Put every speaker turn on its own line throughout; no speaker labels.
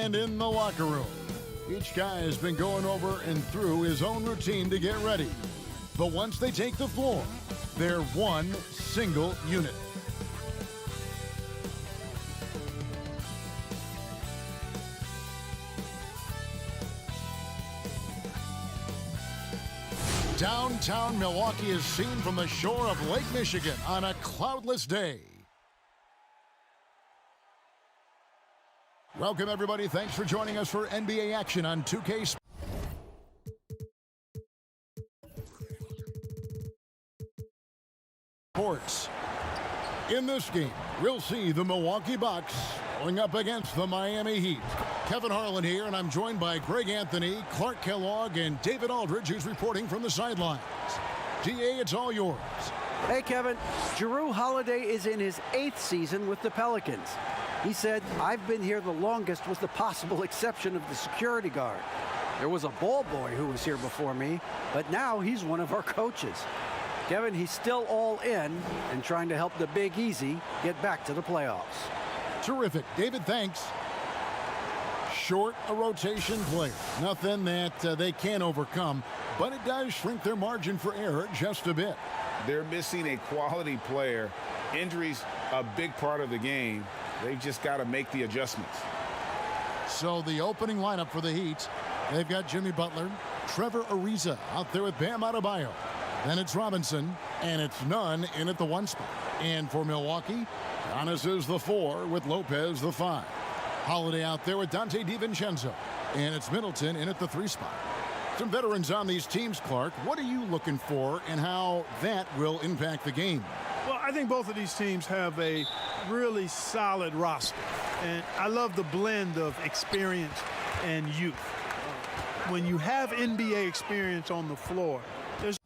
And in the locker room, each guy has been going over and through his own routine to get ready. But once they take the floor, they're one single unit. Downtown Milwaukee is seen from the shore of Lake Michigan on a cloudless day. Welcome, everybody. Thanks for joining us for NBA action on 2K Sports. In this game, we'll see the Milwaukee Bucks going up against the Miami Heat. Kevin Harlan here, and I'm joined by Greg Anthony, Clark Kellogg, and David Aldridge, who's reporting from the sidelines. DA, it's all yours.
Hey, Kevin. Jrue Holiday is in his 8th season with the Pelicans. He said, "I've been here the longest with the possible exception of the security guard. There was a ball boy who was here before me, but now he's one of our coaches." Kevin, he's still all in and trying to help the Big Easy get back to the playoffs.
Terrific. David, thanks. Short a rotation player. Nothing that they can't overcome, but it does shrink their margin for error just a bit.
They're missing a quality player. Injuries a big part of the game. They've just got to make the adjustments.
So the opening lineup for the Heat, they've got Jimmy Butler, Trevor Ariza out there with Bam Adebayo. Then it's Robinson, and it's Nunn in at the 1 spot. And for Milwaukee, Giannis is the 4 with Lopez the 5. Holiday out there with Dante DiVincenzo. And it's Middleton in at the 3 spot. Some veterans on these teams, Clark. What are you looking for and how that will impact the game?
Well, I think both of these teams have a really solid roster. And I love the blend of experience and youth. When you have NBA experience on the floor, there's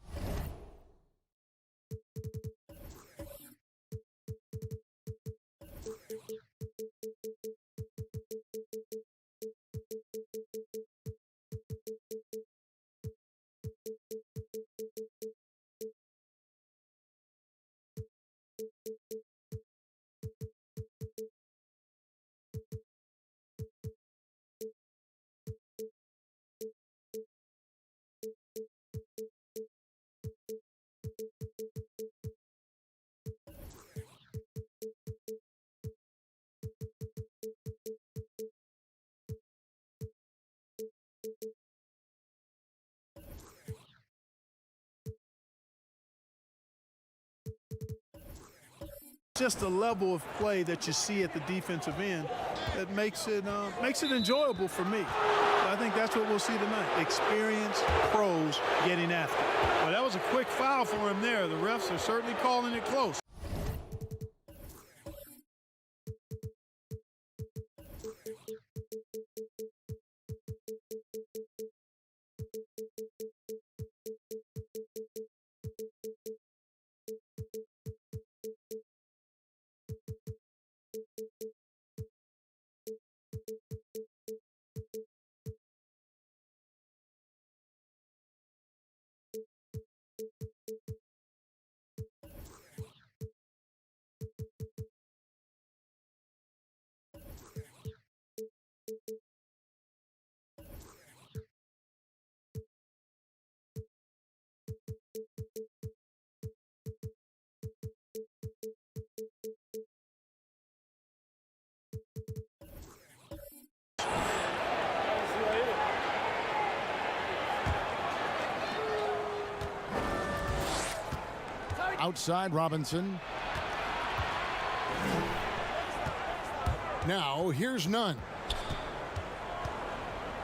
just the level of play that you see at the defensive end that makes it enjoyable for me. I think that's what we'll see tonight. Experienced pros getting after it. Well, that was a quick foul for him there. The refs are certainly calling it close.
Outside, Robinson. Now, here's Nunn.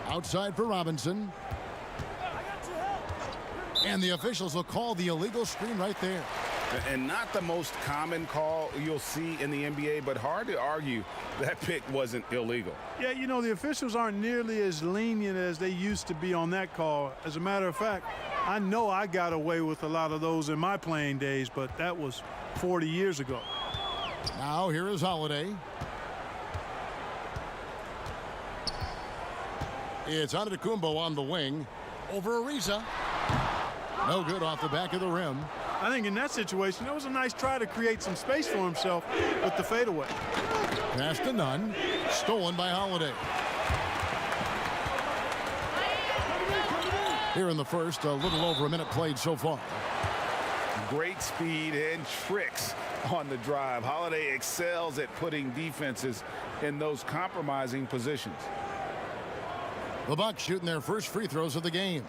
Outside for Robinson. And the officials will call the illegal screen right there.
And not the most common call you'll see in the NBA, but hard to argue that pick wasn't illegal.
Yeah, you know, the officials aren't nearly as lenient as they used to be on that call. As a matter of fact, I know I got away with a lot of those in my playing days, but that was 40 years ago.
Now here is Holiday. It's Antetokounmpo on the wing. Over Ariza. No good off the back of the rim.
I think in that situation, it was a nice try to create some space for himself with the fadeaway.
Pass to Nunn. Stolen by Holiday. Here in the first, a little over a minute played so far.
Great speed and tricks on the drive. Holiday excels at putting defenses in those compromising positions.
The Bucks shooting their first free throws of the game.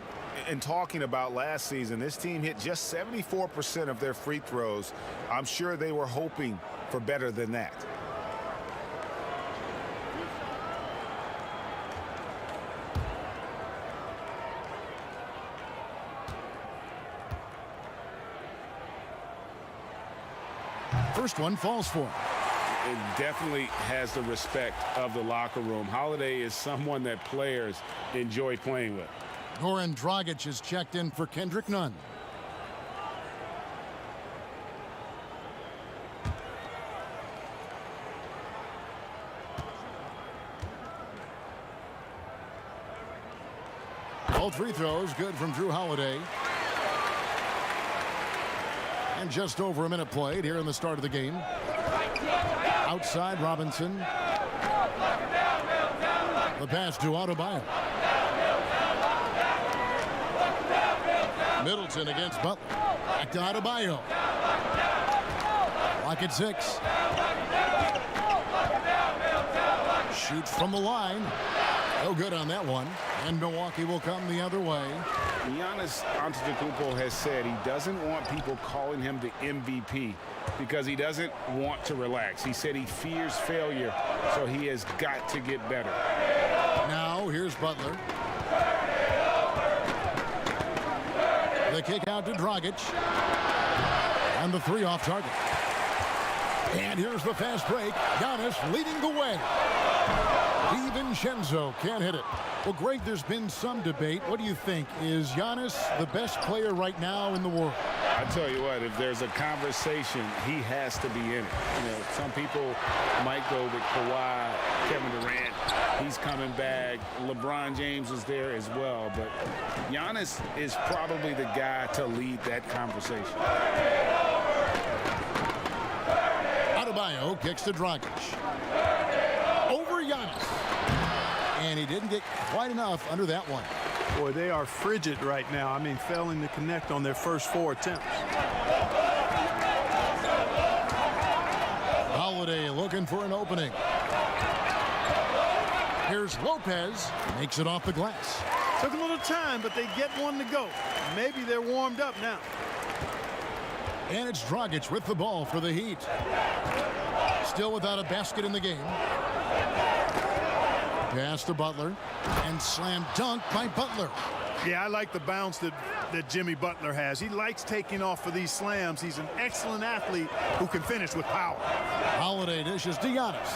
And talking about last season, this team hit just 74% of their free throws. I'm sure they were hoping for better than that.
First one falls for him.
It definitely has the respect of the locker room. Holiday is someone that players enjoy playing with.
Goran Dragic is checked in for Kendrick Nunn. All free throws good from Drew Holiday. And just over a minute played here in the start of the game. Outside Robinson. The pass to Adebayo. Middleton against Butler. Back to Adebayo. Lock at 6. Shoots from the line. No good on that one. And Milwaukee will come the other way.
Giannis Antetokounmpo has said he doesn't want people calling him the MVP because he doesn't want to relax. He said he fears failure, so he has got to get better.
Now here's Butler. The kick out to Dragic. And the 3 off target. And here's the fast break. Giannis leading the way. DiVincenzo can't hit it. Well, Greg, there's been some debate. What do you think? Is Giannis the best player right now in the world?
I tell you what, if there's a conversation, he has to be in it. You know, some people might go with Kawhi, Kevin Durant. He's coming back. LeBron James is there as well. But Giannis is probably the guy to lead that conversation.
Adebayo kicks to Dragic. Over Giannis. And he didn't get quite enough under that one.
Boy, they are frigid right now. I mean, failing to connect on their first 4 attempts.
Holiday looking for an opening. Here's Lopez. Makes it off the glass.
Took a little time, but they get one to go. Maybe they're warmed up now.
And it's Dragic with the ball for the Heat. Still without a basket in the game. Pass to Butler. And slam dunk by Butler.
Yeah, I like the bounce that Jimmy Butler has. He likes taking off for these slams. He's an excellent athlete who can finish with power.
Holiday dishes to Giannis.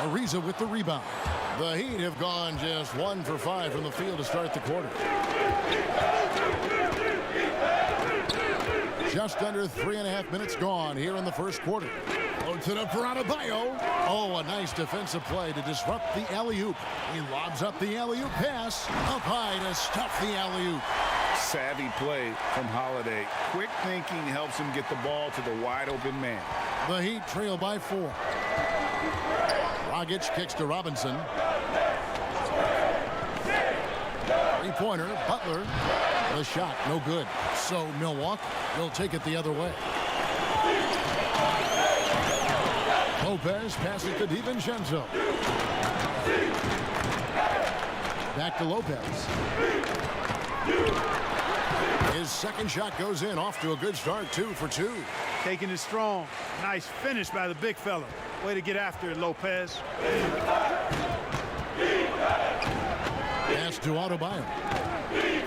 Ariza with the rebound. The Heat have gone just 1 for 5 from the field to start the quarter. Just under 3.5 minutes gone here in the first quarter. Loads it up for Adebayo. Oh, a nice defensive play to disrupt the alley-oop. He lobs up the alley-oop pass. Up high to stuff the alley-oop.
Savvy play from Holiday. Quick thinking helps him get the ball to the wide-open man.
The Heat trail by 4. Dragic kicks to Robinson. Three-pointer, Butler. The shot, no good. So Milwaukee will take it the other way. Lopez passes to DiVincenzo. Back to Lopez. His second shot goes in, off to a good start, 2 for 2.
Taking it strong. Nice finish by the big fella. Way to get after it, Lopez.
Pass to Adebayo.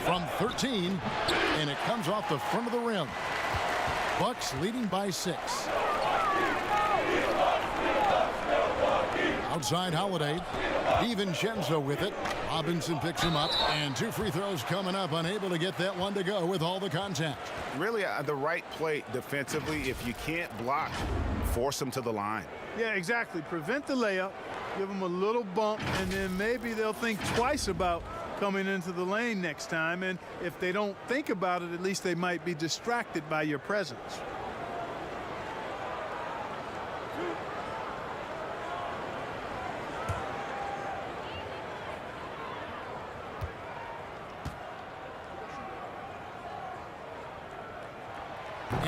From 13, and it comes off the front of the rim. Bucks leading by 6. Outside Holiday. DiVincenzo with it. Robinson picks him up, and 2 free throws coming up. Unable to get that one to go with all the contact.
Really the right play defensively. If you can't block, force them to the line.
Yeah, exactly. Prevent the layup. Give them a little bump, and then maybe they'll think twice about coming into the lane next time. And if they don't think about it, at least they might be distracted by your presence.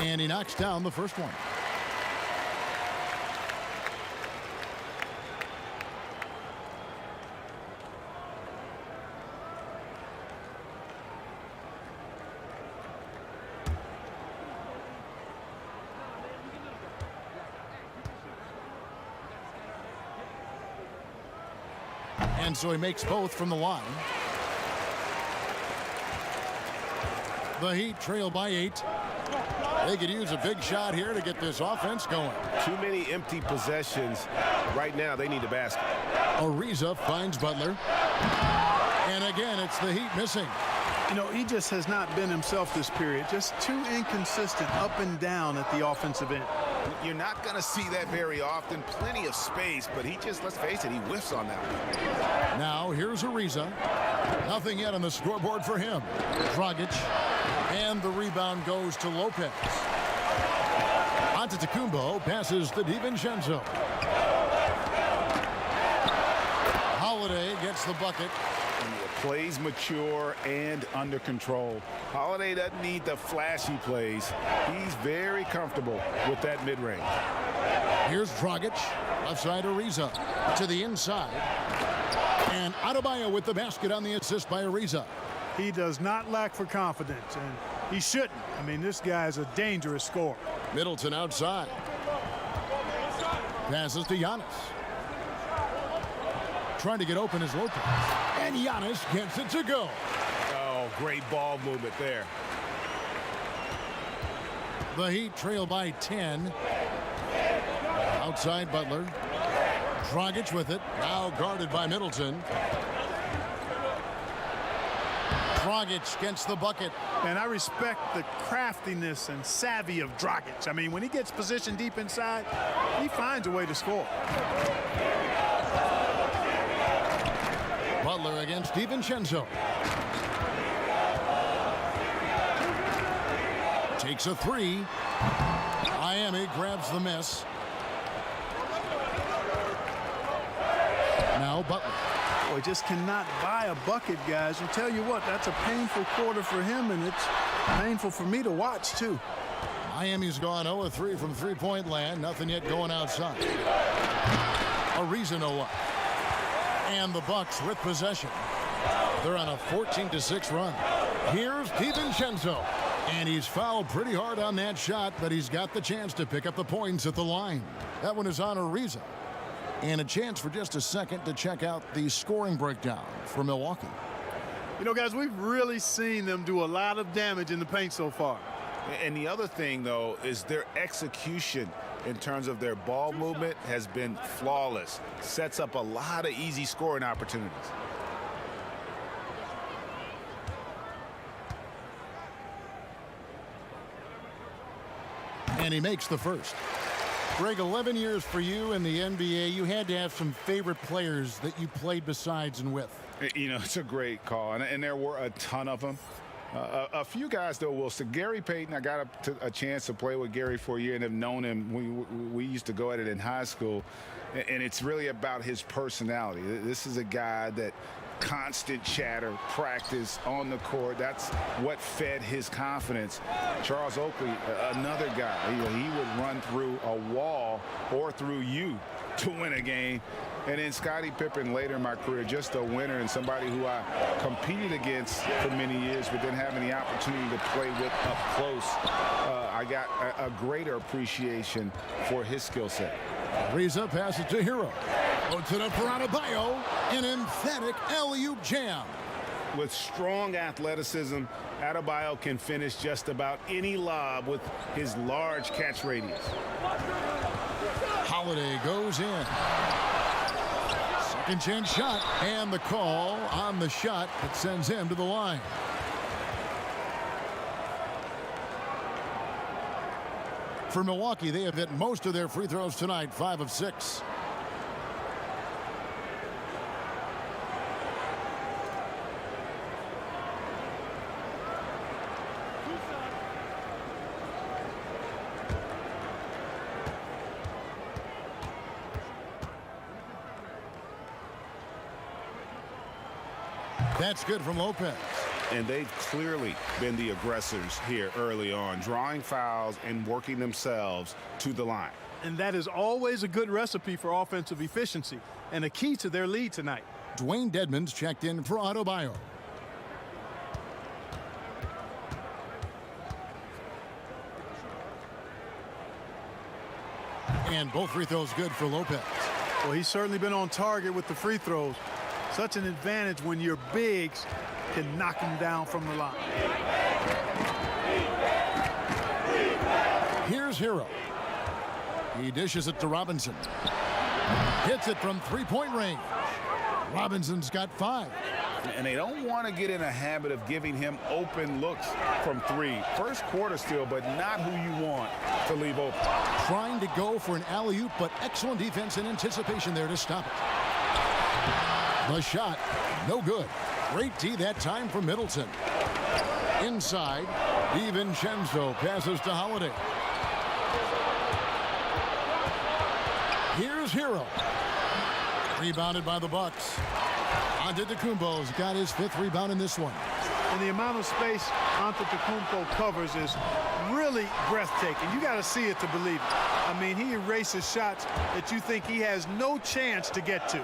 And he knocks down the first one. And so he makes both from the line. The Heat trail by 8. They could use a big shot here to get this offense going.
Too many empty possessions. Right now, they need a basket.
Ariza finds Butler. And again, it's the Heat missing.
You know, he just has not been himself this period. Just too inconsistent up and down at the offensive end.
You're not going to see that very often. Plenty of space, but he just, let's face it, he whiffs on that one.
Now here's Ariza. Nothing yet on the scoreboard for him. Dragic. And the rebound goes to Lopez. Antetokounmpo passes to DiVincenzo. Holiday gets the bucket.
Plays mature and under control.
Holiday doesn't need the flashy plays. He's very comfortable with that mid-range.
Here's Dragic. Left side Ariza to the inside. And Adebayo with the basket on the assist by Ariza.
He does not lack for confidence, and he shouldn't. I mean, this guy is a dangerous scorer.
Middleton outside. Passes to Giannis. Trying to get open is Lopez. And Giannis gets it to go.
Oh, great ball movement there.
The Heat trail by 10. Outside Butler. Dragic with it. Now guarded by Middleton. Dragic gets the bucket.
And I respect the craftiness and savvy of Dragic. I mean, when he gets positioned deep inside, he finds a way to score.
Butler against DiVincenzo. Takes a three. Miami grabs the miss. Now Butler.
Boy, just cannot buy a bucket, guys. And tell you what, that's a painful quarter for him, and it's painful for me to watch, too.
Miami's gone 0-3 from three-point land. Nothing yet going outside. Ariza no up. And the Bucks with possession. They're on a 14-6 run. Here's DiVincenzo. And he's fouled pretty hard on that shot, but he's got the chance to pick up the points at the line. That one is on Ariza. And a chance for just a second to check out the scoring breakdown for Milwaukee.
You know, guys, we've really seen them do a lot of damage in the paint so far.
And the other thing, though, is their execution in terms of their ball movement has been flawless. Sets up a lot of easy scoring opportunities.
And he makes the first. Greg, 11 years for you in the NBA. You had to have some favorite players that you played besides and with.
You know, it's a great call, and there were a ton of them. A few guys, though, will say Gary Payton. I got a chance to play with Gary for a year and have known him. We used to go at it in high school, and it's really about his personality. This is a guy that constant chatter, practice on the court. That's what fed his confidence. Charles Oakley, another guy. He would run through a wall or through you to win a game. And then Scottie Pippen later in my career, just a winner and somebody who I competed against for many years, but then having the opportunity to play with up close, I got a greater appreciation for his skill set.
Ariza passes to Hero. Puts it up for Adebayo. An emphatic alley-oop jam.
With strong athleticism, Adebayo can finish just about any lob with his large catch radius.
Holiday goes in. Second chance shot. And the call on the shot that sends him to the line. For Milwaukee, they have hit most of their free throws tonight, 5 of 6. That's good from Lopez.
And they've clearly been the aggressors here early on, drawing fouls and working themselves to the line.
And that is always a good recipe for offensive efficiency and a key to their lead tonight.
Dwayne Dedmon's checked in for Adebayo. And both free throws good for Lopez.
Well, he's certainly been on target with the free throws. Such an advantage when your bigs can knock him down from the line.
Here's Hero. He dishes it to Robinson. Hits it from three-point range. Robinson's got 5.
And they don't want to get in a habit of giving him open looks from 3. First quarter still, but not who you want to leave open.
Trying to go for an alley-oop, but excellent defense and anticipation there to stop it. The shot, no good. Great D that time from Middleton. Inside, DiVincenzo passes to Holiday. Here's Hero. Rebounded by the Bucks. Antetokounmpo's got his 5th rebound in this one.
And the amount of space Antetokounmpo covers is really breathtaking. You got to see it to believe it. I mean, he erases shots that you think he has no chance to get to.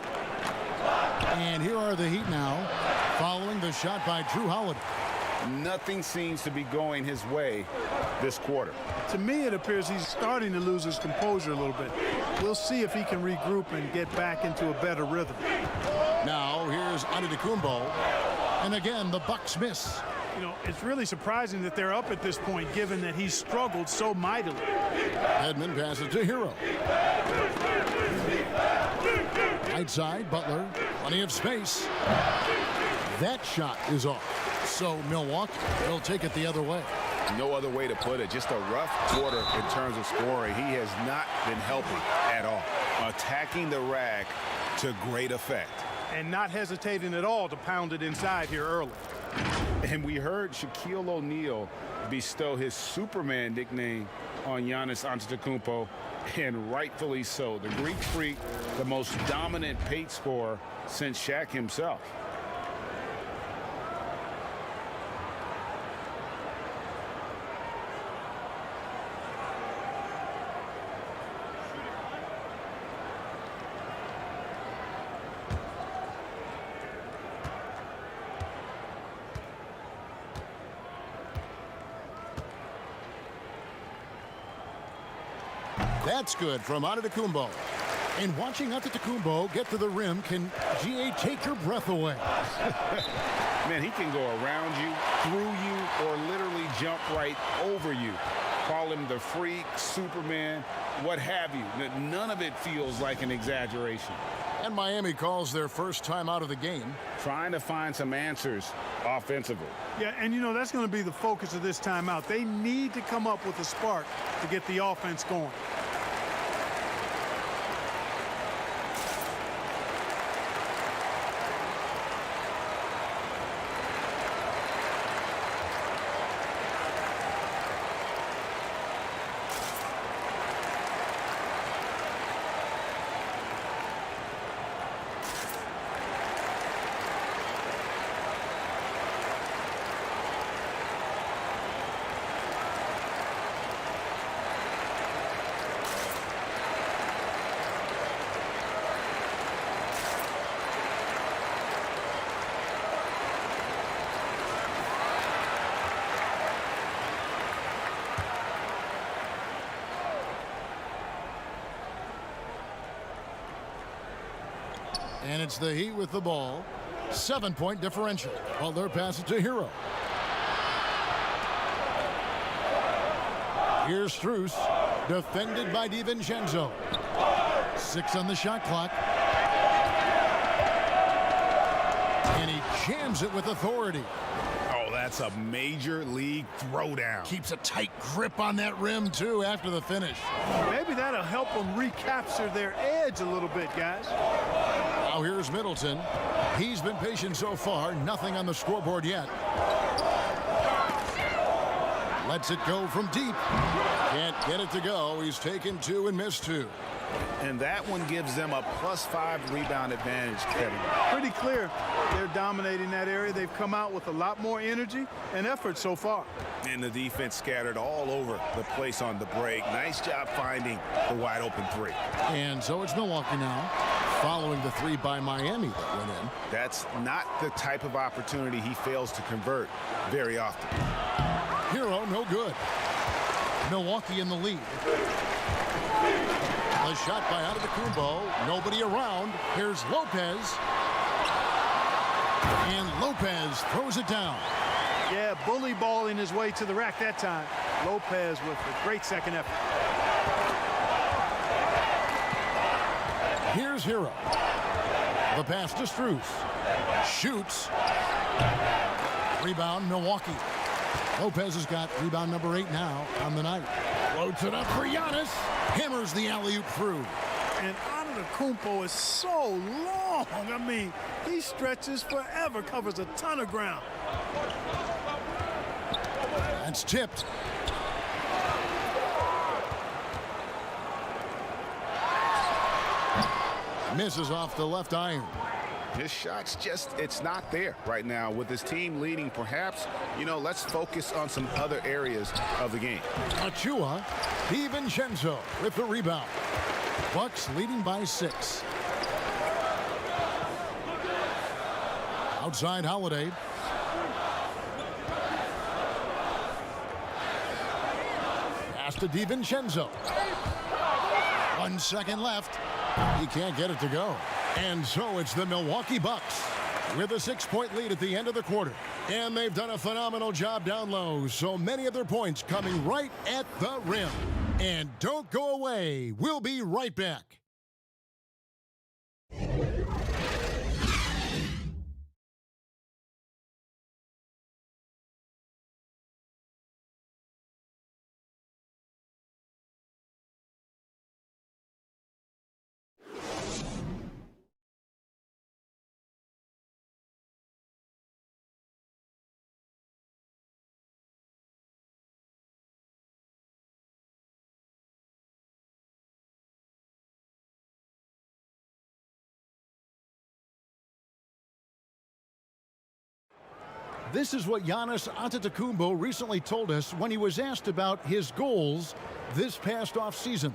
And here are the Heat now, following the shot by Drew Holiday.
Nothing seems to be going his way this quarter.
To me, it appears he's starting to lose his composure a little bit. We'll see if he can regroup and get back into a better rhythm.
Now here's Antetokounmpo, and again the Bucks miss.
You know, it's really surprising that they're up at this point, given that he's struggled so mightily.
Edmond passes to Hero. Right side, Butler, plenty of space. That shot is off. So Milwaukee will take it the other way.
No other way to put it. Just a rough quarter in terms of scoring. He has not been helping at all. Attacking the rack to great effect.
And not hesitating at all to pound it inside here early.
And we heard Shaquille O'Neal bestow his Superman nickname on Giannis Antetokounmpo, and rightfully so. The Greek Freak, the most dominant paint scorer since Shaq himself.
That's good from Antetokounmpo. And watching Antetokounmpo get to the rim can, GA, take your breath away.
Man, he can go around you, through you, or literally jump right over you. Call him the Freak, Superman, what have you. None of it feels like an exaggeration.
And Miami calls their first time out of the game.
Trying to find some answers offensively.
Yeah, and you know, that's going to be the focus of this timeout. They need to come up with a spark to get the offense going.
And it's the Heat with the ball. 7-point differential. Butler passes to Hero. Here's Strus, defended by DiVincenzo. 6 on the shot clock. And he jams it with authority.
Oh, that's a major league throwdown.
Keeps a tight grip on that rim, too, after the finish.
Maybe that'll help them recapture their edge a little bit, guys.
Now here's Middleton. He's been patient so far. Nothing on the scoreboard yet. Lets it go from deep. Can't get it to go. He's taken 2 and missed 2.
And that one gives them a +5 rebound advantage, Kevin.
Pretty clear they're dominating that area. They've come out with a lot more energy and effort so far.
And the defense scattered all over the place on the break. Nice job finding the wide open 3.
And so it's Milwaukee now, following the 3 by Miami that went in.
That's not the type of opportunity he fails to convert very often.
Hero, no good. Milwaukee in the lead. A shot by Antetokounmpo. Nobody around. Here's Lopez. And Lopez throws it down.
Yeah, bully balling his way to the rack that time. Lopez with a great second effort.
Here's Hero. The pass to Strus. Shoots. Rebound, Milwaukee. Lopez has got rebound number 8 now on the night. Floats it up for Giannis. Hammers the alley-oop through.
And Antetokounmpo is so long. I mean, he stretches forever, covers a ton of ground.
That's tipped. Misses off the left iron.
His shot's just, it's not there right now. With his team leading, perhaps, let's focus on some other areas of the game.
Achua, DiVincenzo with the rebound. Bucks leading by 6. Outside Holiday. Pass to DiVincenzo. 1 second left. He can't get it to go. And so it's the Milwaukee Bucks with a 6-point lead at the end of the quarter. And they've done a phenomenal job down low. So many of their points coming right at the rim. And don't go away. We'll be right back. This is what Giannis Antetokounmpo recently told us when he was asked about his goals this past offseason.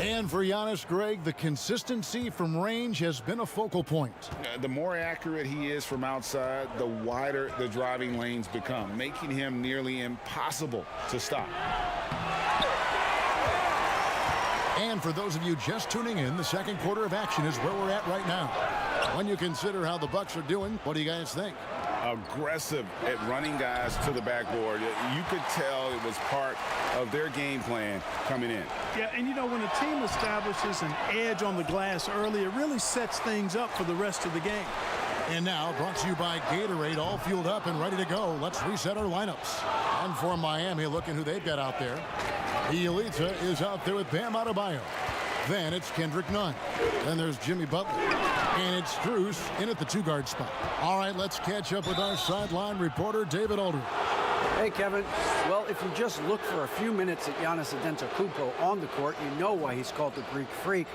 And for Giannis, Greg, the consistency from range has been a focal point.
The more accurate he is from outside, the wider the driving lanes become, making him nearly impossible to stop.
And for those of you just tuning in, the second quarter of action is where we're at right now. When you consider how the Bucks are doing, what do you guys think?
Aggressive at running guys to the backboard. You could tell it was part of their game plan coming in.
Yeah, and when a team establishes an edge on the glass early, it really sets things up for the rest of the game.
And now, brought to you by Gatorade, all fueled up and ready to go. Let's reset our lineups. And for Miami, looking who they've got out there. Elita is out there with Bam Adebayo. Then it's Kendrick Nunn. Then there's Jimmy Butler. And it's Strus in at the 2-guard spot. All right, let's catch up with our sideline reporter, David Aldridge.
Hey, Kevin. Well, if you just look for a few minutes at Giannis Antetokounmpo on the court, you know why he's called the Greek Freak.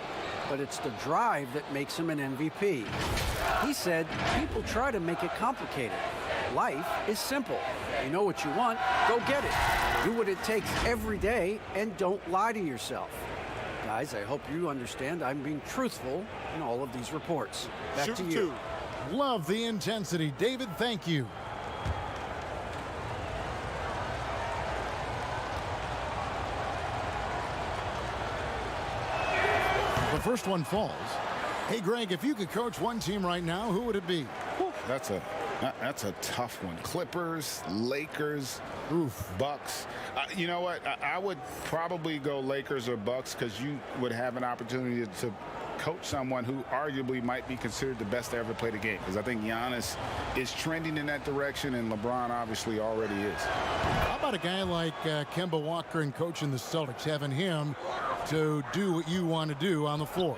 But it's the drive that makes him an MVP. He said people try to make it complicated. Life is simple. You know what you want, go get it. Do what it takes every day and don't lie to yourself. Guys, I hope you understand I'm being truthful in all of these reports. Back to you.
Love the intensity. David, thank you. The first one falls. Hey, Greg, if you could coach one team right now, who would it be?
That's a tough one. Clippers, Lakers, Bucks. You know what? I would probably go Lakers or Bucks because you would have an opportunity to coach someone who arguably might be considered the best to ever play the game, because I think Giannis is trending in that direction, and LeBron obviously already is.
How about a guy like Kemba Walker and coaching the Celtics, having him to do what you want to do on the floor?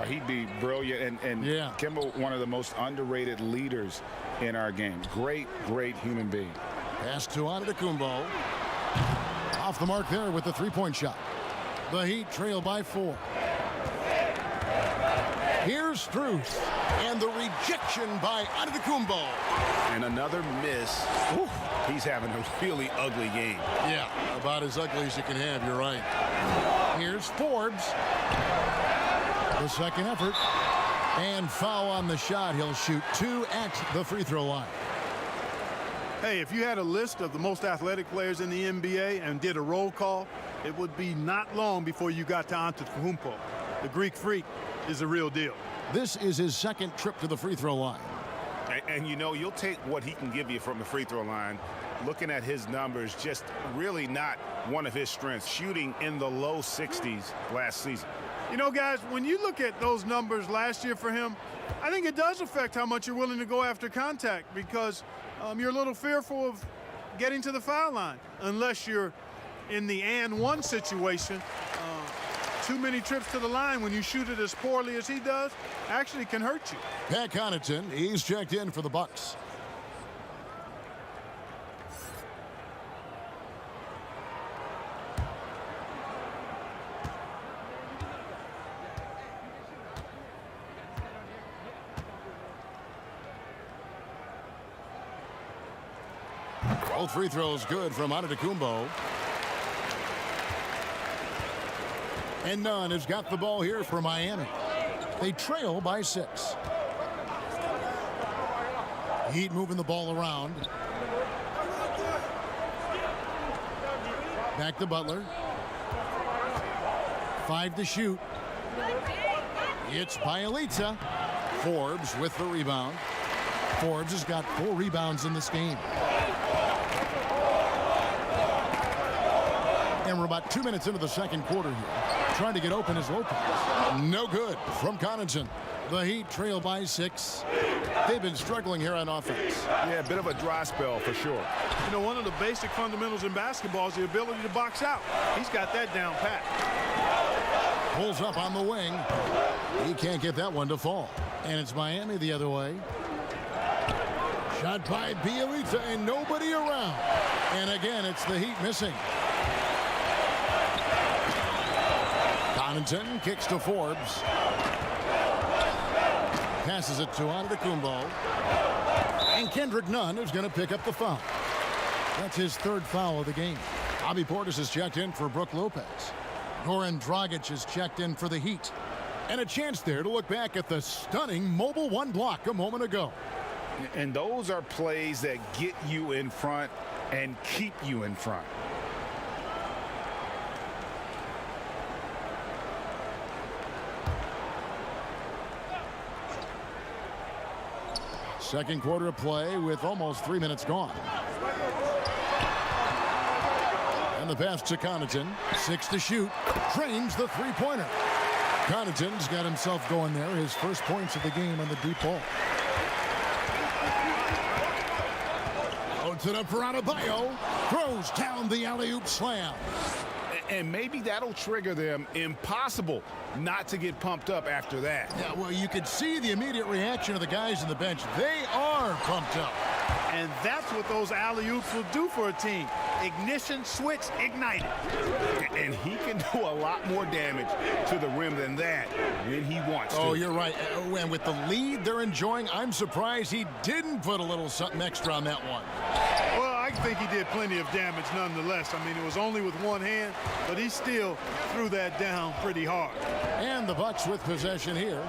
He'd be brilliant, and
yeah.
Kemba, one of the most underrated leaders in our game. Great, great human being.
Pass to Antetokounmpo. Off the mark there with the three-point shot. The Heat trail by 4. Here's Strus, and the rejection by Antetokounmpo.
And another miss. Ooh, he's having a really ugly game.
Yeah, about as ugly as you can have, you're right. Here's Forbes. The second effort. And foul on the shot. He'll shoot 2 at the free throw line.
Hey, if you had a list of the most athletic players in the NBA and did a roll call, it would be not long before you got to Antetokounmpo. The Greek Freak is the real deal.
This is his second trip to the free throw line.
And you know, you'll take what he can give you from the free throw line. Looking at his numbers, just really not one of his strengths. Shooting in the low 60s last season.
You know, guys, when you look at those numbers last year for him, I think it does affect how much you're willing to go after contact, because you're a little fearful of getting to the foul line unless you're in the and one situation. Too many trips to the line when you shoot it as poorly as he does actually can hurt you.
Pat Connaughton, he's checked in for the Bucks. Both free throws good from Antetokounmpo. And Nunn has got the ball here for Miami. They trail by 6. Heat moving the ball around. Back to Butler. 5 to shoot. It's Bielitsa. Forbes with the rebound. Forbes has got 4 rebounds in this game. And we're about 2 minutes into the second quarter here. Trying to get open is Lopez. No good from Connaughton. The Heat trail by 6. They've been struggling here on offense.
Yeah, a bit of a dry spell for sure.
You know, one of the basic fundamentals in basketball is the ability to box out. He's got that down pat.
Pulls up on the wing. He can't get that one to fall. And it's Miami the other way. Shot by Bielitsa and nobody around. And again, it's the Heat missing. Connaughton kicks to Forbes. Passes it to Antetokounmpo. And Kendrick Nunn is going to pick up the foul. That's his 3rd foul of the game. Bobby Portis is checked in for Brook Lopez. Goran Dragic is checked in for the Heat. And a chance there to look back at the stunning mobile 1 block a moment ago.
And those are plays that get you in front and keep you in front.
Second quarter of play with almost 3 minutes gone. And the pass to Connaughton. 6 to shoot. Drains the three-pointer. Connaughton's got himself going there. His first points of the game on the deep ball. Loads it up for Adebayo. Throws down the alley-oop slam.
And maybe that'll trigger them. Impossible not to get pumped up after that.
Yeah, well, you could see the immediate reaction of the guys on the bench. They are pumped up.
And that's what those alley-oops will do for a team. Ignition, switch, ignited.
And he can do a lot more damage to the rim than that when he wants to.
Oh, you're right. And with the lead they're enjoying, I'm surprised he didn't put a little something extra on that one.
Well, I think he did plenty of damage nonetheless. I mean, it was only with one hand, but he still threw that down pretty hard.
And the Bucks with possession here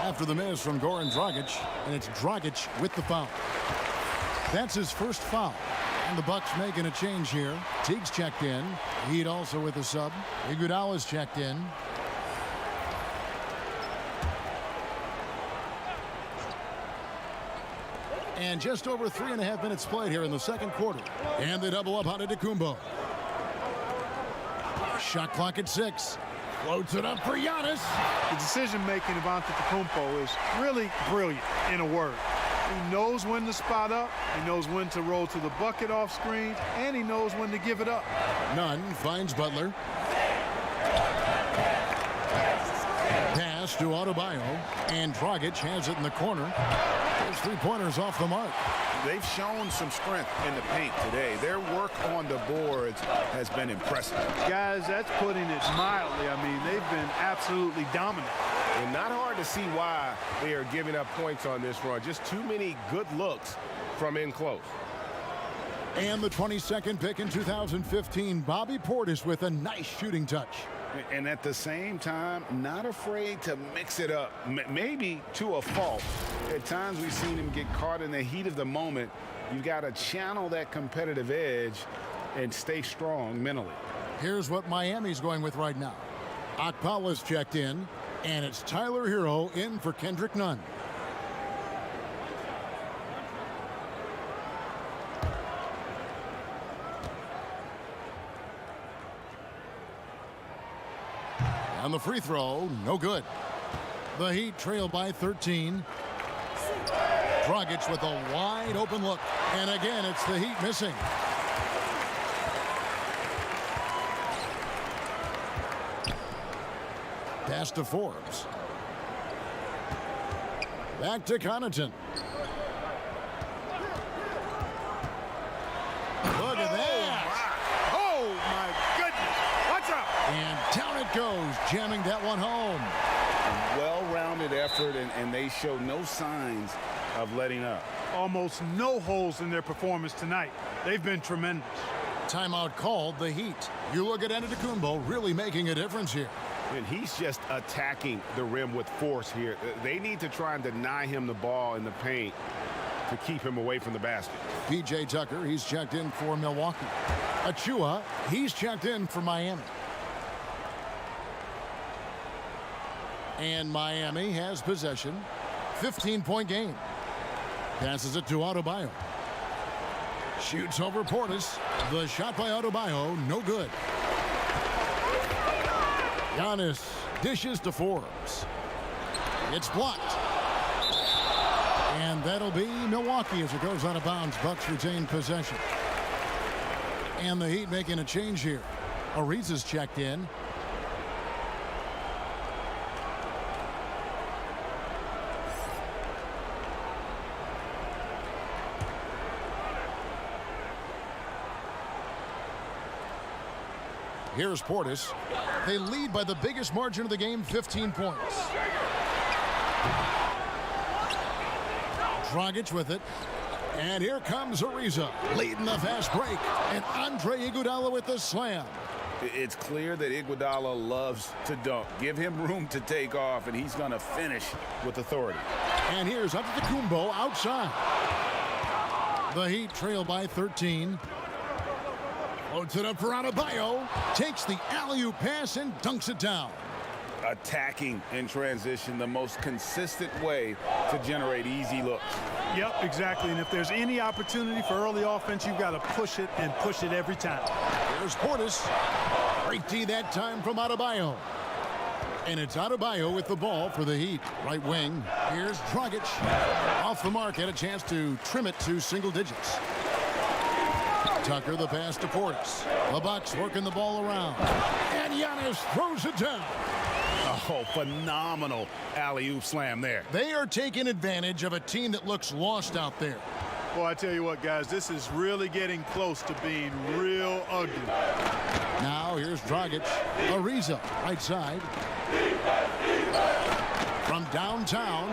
after the miss from Goran Dragic, and it's Dragic with the foul. That's his first foul. And the Bucks making a change here. Teague's checked in. Heat also with a sub. Iguodala's checked in. And just over 3.5 minutes played here in the second quarter. And they double up on Antetokounmpo. Shot clock at 6. Floats it up for Giannis.
The decision-making of Antetokounmpo is really brilliant, in a word. He knows when to spot up, he knows when to roll to the bucket off screen, and he knows when to give it up.
Nunn finds Butler. Pass to Adebayo, and Dragic has it in the corner. Those three-pointers off the mark.
They've shown some strength in the paint today. Their work on the boards has been impressive.
Guys, that's putting it mildly. I mean, they've been absolutely dominant.
And not hard to see why they are giving up points on this run. Just too many good looks from in close.
And the 22nd pick in 2015, Bobby Portis with a nice shooting touch.
And at the same time, not afraid to mix it up, maybe to a fault. At times we've seen him get caught in the heat of the moment. You've got to channel that competitive edge and stay strong mentally.
Here's what Miami's going with right now. Akpala's checked in, and it's Tyler Hero in for Kendrick Nunn. On the free throw, no good. The Heat trail by 13. Dragic with a wide open look. And again, it's the Heat missing. Pass to Forbes. Back to Connaughton. Look at that.
Oh, my goodness. What's up?
And down it goes, jamming that one home.
Well-rounded effort, and they show no signs of letting up.
Almost no holes in their performance tonight. They've been tremendous.
Timeout called, the Heat. You look at Antetokounmpo really making a difference here.
And he's just attacking the rim with force here. They need to try and deny him the ball in the paint to keep him away from the basket.
P.J. Tucker, he's checked in for Milwaukee. Achua, he's checked in for Miami. And Miami has possession. 15-point game. Passes it to Adebayo. Shoots over Portis. The shot by Adebayo, no good. Giannis dishes to Forbes. It's blocked. And that'll be Milwaukee as it goes out of bounds. Bucks retain possession. And the Heat making a change here. Ariza's checked in. Here's Portis. They lead by the biggest margin of the game, 15 points. Dragic with it. And here comes Ariza, leading the fast break. And Andre Iguodala with the slam.
It's clear that Iguodala loves to dunk. Give him room to take off, and he's going to finish with authority.
And here's Antetokounmpo outside. The Heat trail by 13. Loads it up for Adebayo. Takes the alley-oop pass and dunks it down.
Attacking in transition, the most consistent way to generate easy looks.
Yep, exactly. And if there's any opportunity for early offense, you've got to push it and push it every time.
There's Portis. Great D that time from Adebayo. And it's Adebayo with the ball for the Heat. Right wing. Here's Dragic. Off the mark. Had a chance to trim it to single digits. Tucker the pass to Portis. The Bucks working the ball around. And Giannis throws it down.
Oh, phenomenal alley-oop slam there.
They are taking advantage of a team that looks lost out there.
Well, I tell you what, guys, this is really getting close to being real ugly.
Now here's Dragic. Ariza, right side. From downtown,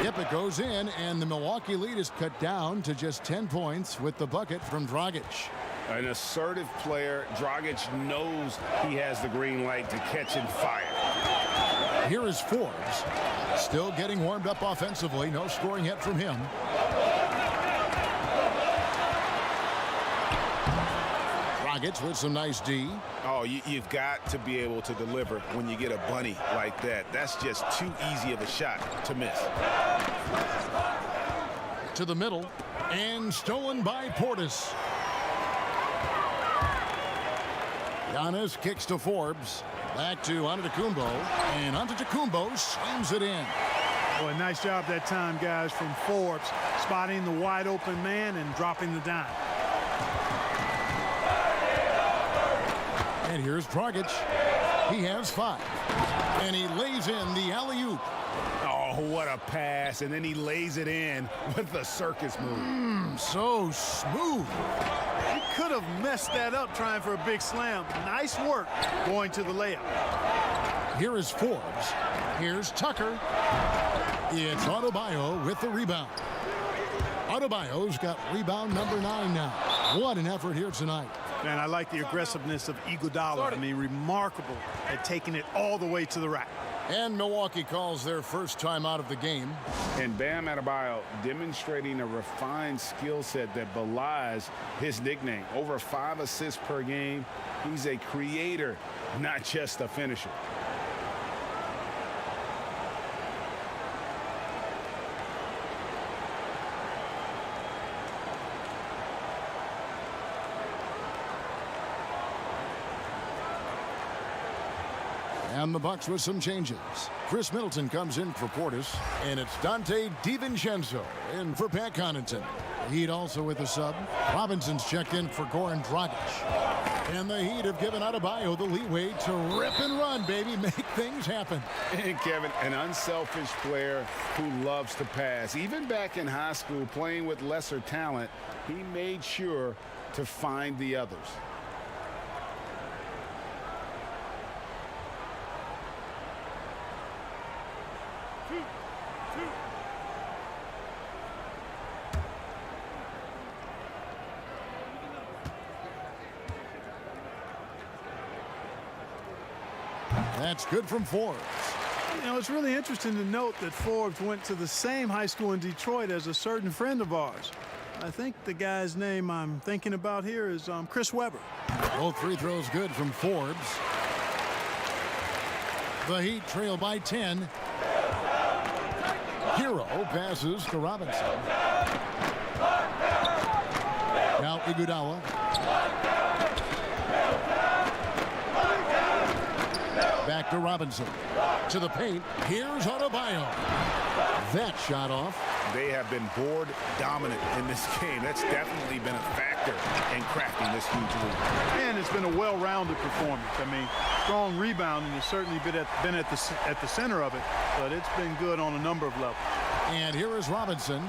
yep, it goes in, and the Milwaukee lead is cut down to just 10 points with the bucket from Dragic.
An assertive player. Dragic knows he has the green light to catch and fire.
Here is Forbes. Still getting warmed up offensively. No scoring yet from him. Dragic with some nice D.
Oh, you've got to be able to deliver when you get a bunny like that. That's just too easy of a shot to miss.
To the middle, and stolen by Portis. Giannis kicks to Forbes. Back to Antetokounmpo, and Antetokounmpo slams it in.
Boy, nice job that time, guys, from Forbes, spotting the wide open man and dropping the dime.
And here's Dragic. He has 5. And he lays in the alley-oop.
Oh,
Oh, what a pass. And then he lays it in with the circus move.
So smooth.
He could have messed that up trying for a big slam. Nice work going to the layup.
Here is Forbes. Here's Tucker. It's Adebayo with the rebound. Adebayo's got rebound number 9 now. What an effort here tonight.
Man, I like the aggressiveness of Iguodala. I mean, remarkable at taking it all the way to the rack.
And Milwaukee calls their first time out of the game.
And Bam Adebayo demonstrating a refined skill set that belies his nickname. Over 5 assists per game. He's a creator, not just a finisher.
And the Bucks with some changes. Chris Middleton comes in for Portis, and it's Dante DiVincenzo in for Pat Connaughton. The Heat also with a sub. Robinson's checked in for Goran Dragic. And the Heat have given Adebayo the leeway to rip and run, baby. Make things happen.
And Kevin, an unselfish player who loves to pass. Even back in high school, playing with lesser talent, he made sure to find the others.
That's good from Forbes.
You know, it's really interesting to note that Forbes went to the same high school in Detroit as a certain friend of ours. I think the guy's name I'm thinking about here is Chris Webber.
Both free throws good from Forbes. The Heat trail by 10. Hero passes to Robinson. Now Iguodala. Back to Robinson. To the paint. Here's Adebayo. That shot off.
They have been board dominant in this game. That's definitely been a factor in crafting this huge lead.
And it's been a well-rounded performance. I mean, strong rebounding has certainly been at the center of it, but it's been good on a number of levels.
And here is Robinson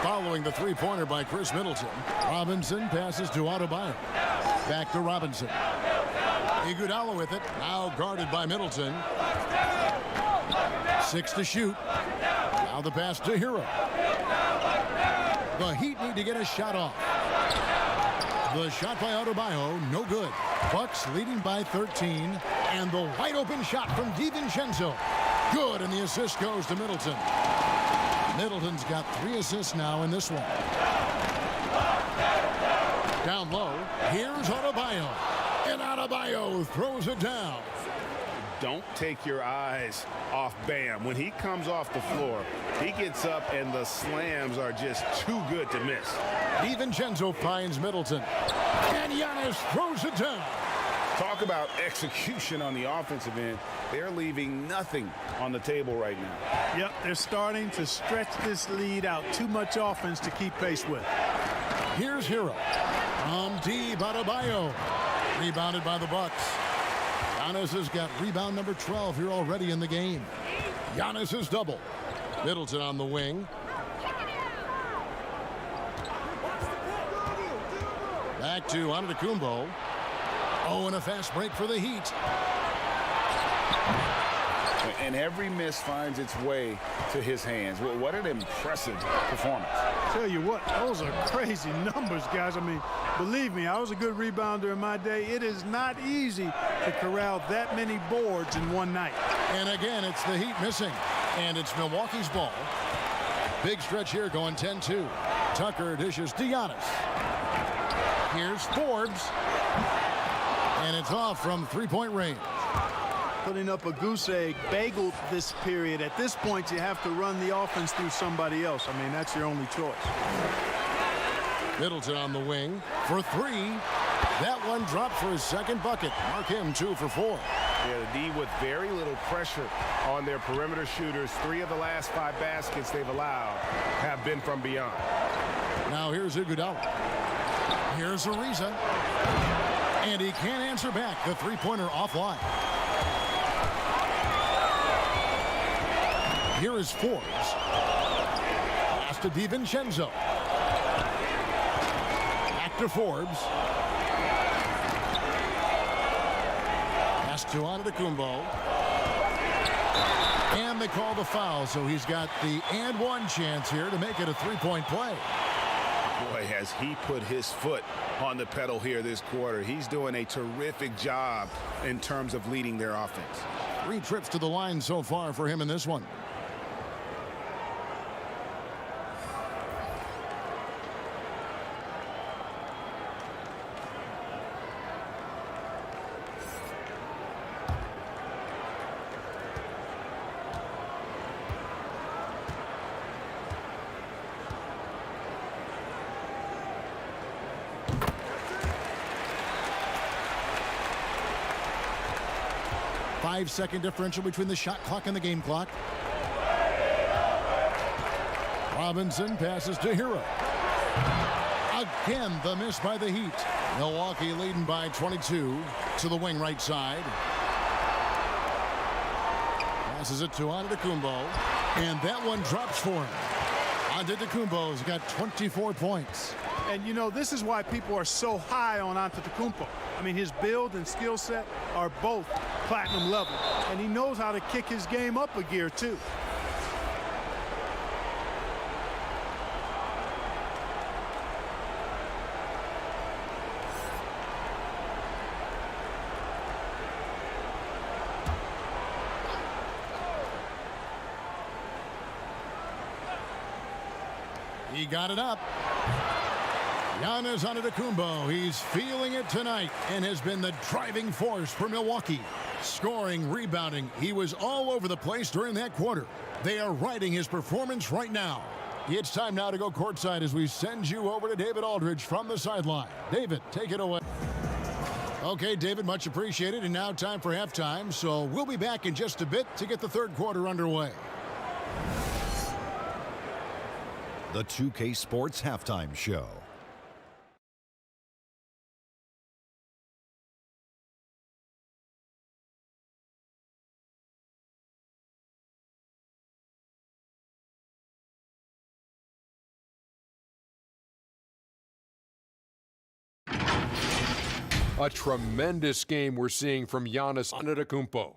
following the three-pointer by Chris Middleton. Robinson passes to Adebayo. Back to Robinson. Iguodala with it, now guarded by Middleton. 6 to shoot. Now the pass to Hero. The Heat need to get a shot off. The shot by Adebayo, no good. Bucks leading by 13, and the wide open shot from DiVincenzo. Good, and the assist goes to Middleton. Middleton's got 3 assists now in this one. Down low, here's Adebayo. And Adebayo throws it down.
Don't take your eyes off Bam. When he comes off the floor, he gets up and the slams are just too good to miss.
DiVincenzo finds Middleton. And Giannis throws it down.
Talk about execution on the offensive end. They're leaving nothing on the table right now.
Yep, they're starting to stretch this lead out. Too much offense to keep pace with.
Here's Hero. Deep Adebayo. Rebounded by the Bucks. Giannis has got rebound number 12 here already in the game. Giannis is double. Middleton on the wing. Back to Antetokounmpo. Oh, and a fast break for the Heat.
And every miss finds its way to his hands. What an impressive performance.
Tell you what, those are crazy numbers, guys. I mean, believe me, I was a good rebounder in my day. It is not easy to corral that many boards in one night.
And again, it's the Heat missing. And it's Milwaukee's ball. Big stretch here going 10-2. Tucker dishes to Giannis. Here's Forbes. And it's off from three-point range.
Putting up a goose egg, bageled this period. At this point, you have to run the offense through somebody else. I mean, that's your only choice.
Middleton on the wing for 3. That one dropped for his second bucket. Mark him 2 for 4.
Yeah, the D with very little pressure on their perimeter shooters. 3 of the last 5 baskets they've allowed have been from beyond.
Now here's Iguodala. Here's Ariza. And he can't answer back. The three-pointer offline. Here is Forbes. Pass to DiVincenzo. Back to Forbes. Pass to Antetokounmpo. And they call the foul, so he's got the and one chance here to make it a three-point play.
Boy, has he put his foot on the pedal here this quarter. He's doing a terrific job in terms of leading their offense.
3 trips to the line so far for him in this one. Five-second differential between the shot clock and the game clock. Robinson passes to Hero. Again, the miss by the Heat. Milwaukee leading by 22 to the wing right side. Passes it to Antetokounmpo, and that one drops for him. Antetokounmpo's got 24 points.
And, you know, this is why people are so high on Antetokounmpo. I mean, his build and skill set are both platinum level, and he knows how to kick his game up a gear, too.
He got it up. Giannis Antetokounmpo, he's feeling it tonight and has been the driving force for Milwaukee. Scoring, rebounding, he was all over the place during that quarter. They are riding his performance right now. It's time now to go courtside as we send you over to David Aldridge from the sideline. David, take it away. Okay, David, much appreciated. And now time for halftime, so we'll be back in just a bit to get the third quarter underway.
The 2K Sports Halftime Show.
A tremendous game we're seeing from Giannis Antetokounmpo.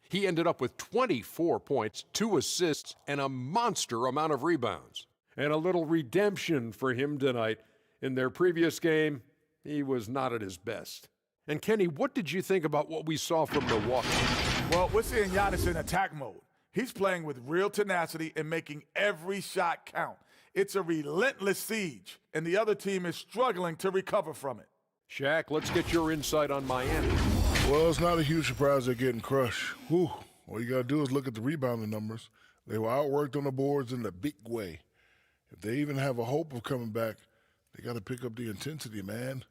He ended up with 24 points, 2 assists, and a monster amount of rebounds. And a little redemption for him tonight. In their previous game, he was not at his best. And Kenny, what did you think about what we saw from Milwaukee?
Well, we're seeing Giannis in attack mode. He's playing with real tenacity and making every shot count. It's a relentless siege, and the other team is struggling to recover from it.
Shaq, let's get your insight on Miami.
Well, it's not a huge surprise they're getting crushed. Whew. All you got to do is look at the rebounding numbers. They were outworked on the boards in a big way. If they even have a hope of coming back, they got to pick up the intensity, man.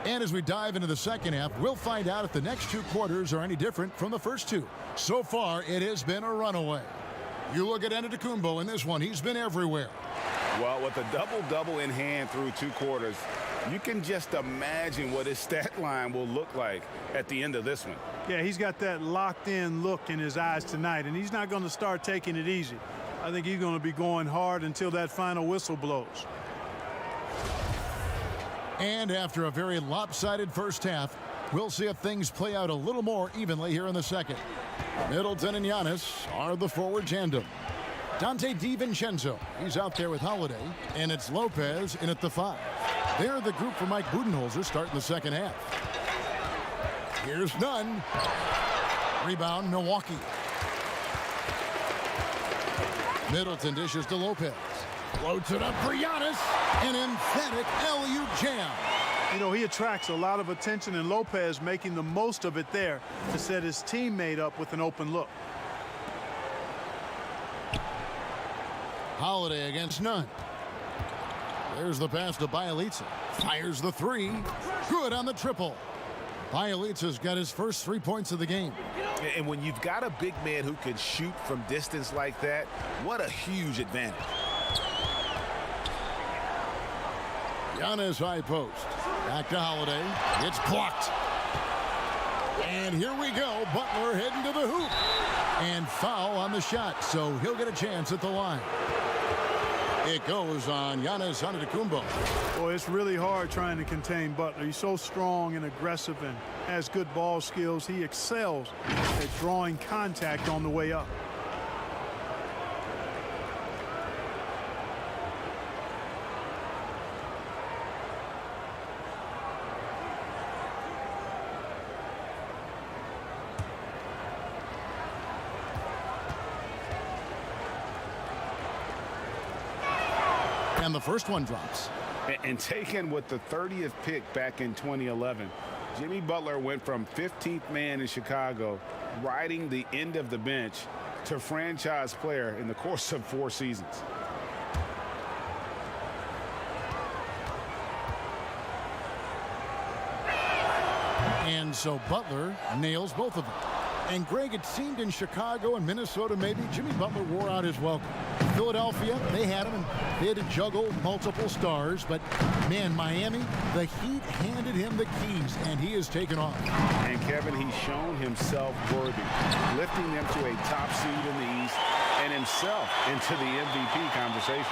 And as we dive into the second half, we'll find out if the next 2 quarters are any different from the first 2. So far, it has been a runaway. You look at Antetokounmpo in this one, he's been everywhere.
Well, with a double-double in hand through 2 quarters, you can just imagine what his stat line will look like at the end of this one.
Yeah, he's got that locked-in look in his eyes tonight, and he's not going to start taking it easy. I think he's going to be going hard until that final whistle blows.
And after a very lopsided first half, we'll see if things play out a little more evenly here in the second. Middleton and Giannis are the forward tandem. Dante DiVincenzo, he's out there with Holiday, and it's Lopez in at the 5. They're the group for Mike Budenholzer starting the second half. Here's Nunn. Rebound, Milwaukee. Middleton dishes to Lopez. Floats it up for Giannis. An emphatic LU jam.
You know, he attracts a lot of attention, and Lopez making the most of it there to set his teammate up with an open look.
Holiday against Nunn. There's the pass to Bjelica. Fires the 3. Good on the triple. Bjelica's got his first 3 points of the game.
And when you've got a big man who can shoot from distance like that, what a huge advantage.
Giannis high post. Back to Holiday. It's blocked. And here we go. Butler heading to the hoop. And foul on the shot, so he'll get a chance at the line. It goes on Giannis Antetokounmpo.
Boy, it's really hard trying to contain Butler. He's so strong and aggressive and has good ball skills. He excels at drawing contact on the way up.
And the first one drops.
And taken with the 30th pick back in 2011, Jimmy Butler went from 15th man in Chicago, riding the end of the bench, to franchise player in the course of 4 seasons.
And so Butler nails both of them. And Greg, it seemed in Chicago and Minnesota maybe Jimmy Butler wore out his welcome. Philadelphia, they had him and they had to juggle multiple stars. But, man, Miami, the Heat handed him the keys, and he has taken off.
And, Kevin, he's shown himself worthy, lifting them to a top seed in the East and himself into the MVP conversation.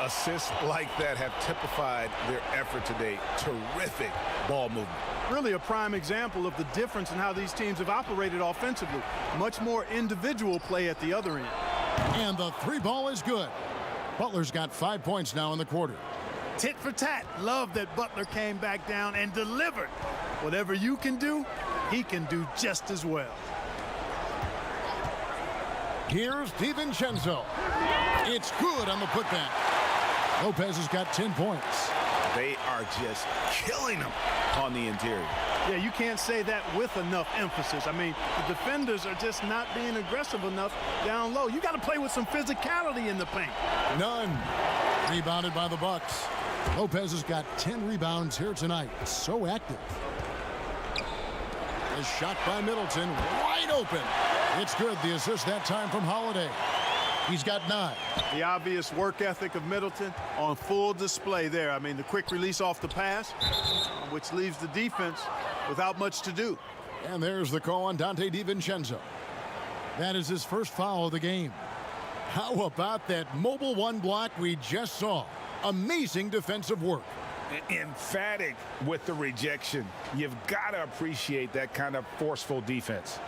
Assists like that have typified their effort today. Terrific ball movement.
Really a prime example of the difference in how these teams have operated offensively. Much more individual play at the other end.
And the 3 ball is good. Butler's got 5 points now in the quarter.
Tit for tat. Love that Butler came back down and delivered. Whatever you can do, he can do just as well.
Here's DiVincenzo. It's good on the putback. Lopez has got 10 points.
They are just killing them on the interior.
Yeah, you can't say that with enough emphasis. I mean, the defenders are just not being aggressive enough down low. You got to play with some physicality in the paint.
None. Rebounded by the Bucks. Lopez has got 10 rebounds here tonight. So active. A shot by Middleton. Wide open. It's good. The assist that time from Holiday. He's got 9.
The obvious work ethic of Middleton on full display there. I mean, the quick release off the pass, which leaves the defense without much to do.
And there's the call on Dante DiVincenzo. That is his first foul of the game. How about that mobile 1 block we just saw? Amazing defensive work.
Emphatic with the rejection. You've got to appreciate that kind of forceful defense.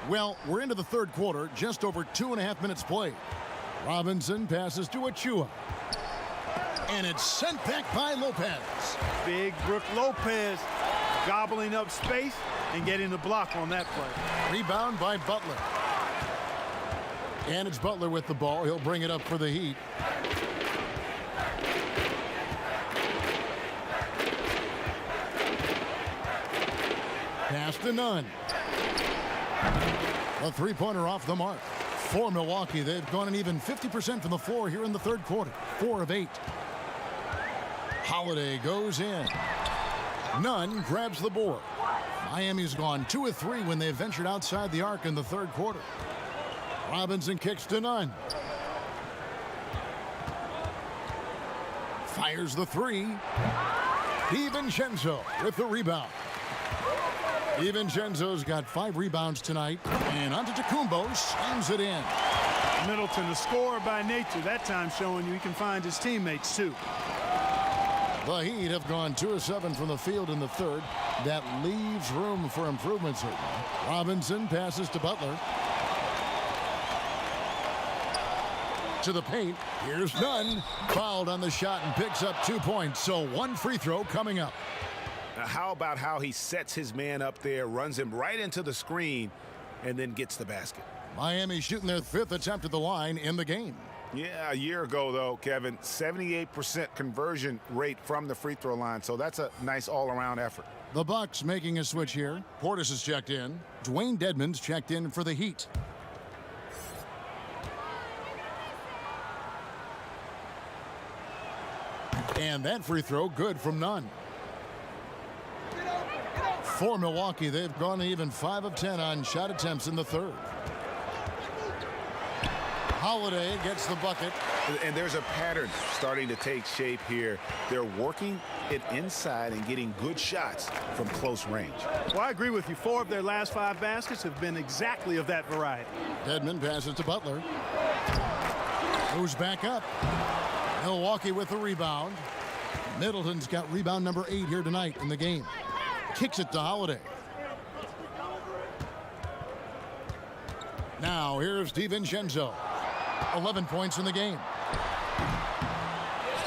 Well, we're into the third quarter, just over 2.5 minutes played. Robinson passes to Achua. And it's sent back by Lopez.
Big Brook Lopez gobbling up space and getting the block on that play.
Rebound by Butler. And it's Butler with the ball. He'll bring it up for the Heat. Pass to Nunn. A 3-pointer off the mark. For Milwaukee, they've gone an even 50% from the floor here in the third quarter. 4 of 8. Holiday goes in. Nunn grabs the board. Miami's gone 2 of 3 when they ventured outside the arc in the third quarter. Robinson kicks to Nunn. Fires the 3. DiVincenzo with the rebound. DiVincenzo's got 5 rebounds tonight, and Antetokounmpo slams it in.
Middleton, a scorer by nature, that time showing you he can find his teammates too.
The Heat have gone 2 of 7 from the field in the third. That leaves room for improvement, certainly. Robinson passes to Butler. To the paint. Here's Nunn. Fouled on the shot and picks up 2 points. So 1 free throw coming up.
Now, how about how he sets his man up there, runs him right into the screen, and then gets the basket?
Miami shooting their 5th attempt at the line in the game.
Yeah, a year ago, though, Kevin, 78% conversion rate from the free throw line, so that's a nice all-around effort.
The Bucks making a switch here. Portis has checked in. Dwayne Dedmon's checked in for the Heat. And that free throw good from none. For Milwaukee, they've gone even 5 of 10 on shot attempts in the third. Holiday gets the bucket.
And there's a pattern starting to take shape here. They're working it inside and getting good shots from close range.
Well, I agree with you. 4 of their last 5 baskets have been exactly of that variety.
Dedmon passes to Butler. Moves back up. Milwaukee with the rebound. Middleton's got rebound number 8 here tonight in the game. Kicks it to Holiday. Now here's DiVincenzo. 11 points in the game.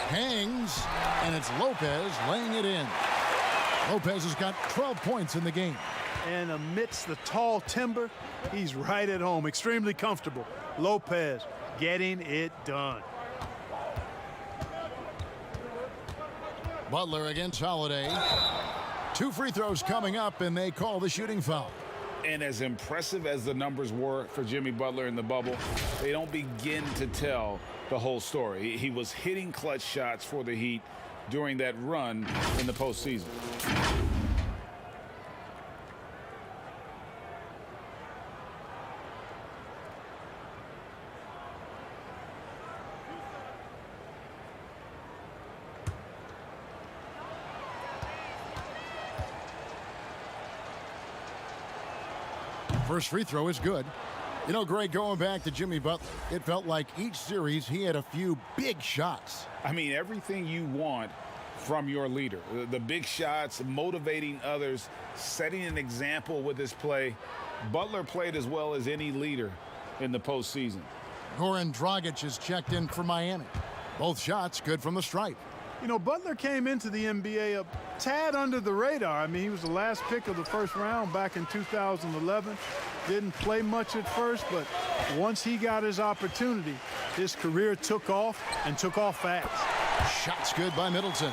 Hangs, and it's Lopez laying it in. Lopez has got 12 points in the game.
And amidst the tall timber, he's right at home, extremely comfortable. Lopez getting it done.
Butler against Holiday. 2 free throws coming up, and they call the shooting foul.
And as impressive as the numbers were for Jimmy Butler in the bubble, they don't begin to tell the whole story. He was hitting clutch shots for the Heat during that run in the postseason.
First free throw is good. You know, Greg, going back to Jimmy Butler, it felt like each series he had a few big shots.
I mean, everything you want from your leader. The big shots, motivating others, setting an example with his play. Butler played as well as any leader in the postseason.
Goran Dragic is checked in for Miami. Both shots good from the stripe.
You know, Butler came into the NBA a tad under the radar. I mean, he was the last pick of the first round back in 2011. Didn't play much at first, but once he got his opportunity, his career took off and took off fast.
Shots good by Middleton.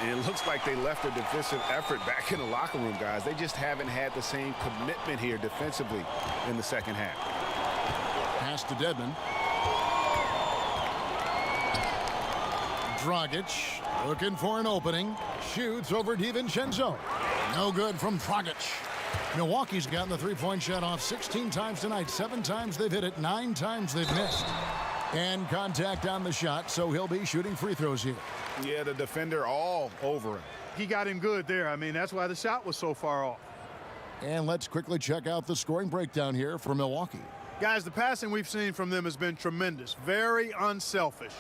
And it looks like they left their defensive effort back in the locker room, guys. They just haven't had the same commitment here defensively in the second half.
Pass to Dedmon. Dragic looking for an opening. Shoots over DiVincenzo. No good from Dragic. Milwaukee's gotten the three-point shot off 16 times tonight. 7 times they've hit it. 9 times they've missed. And contact on the shot, so he'll be shooting free throws here.
Yeah, the defender all over him.
He got him good there. I mean, that's why the shot was so far off.
And let's quickly check out the scoring breakdown here for Milwaukee.
Guys, the passing we've seen from them has been tremendous. Very unselfish.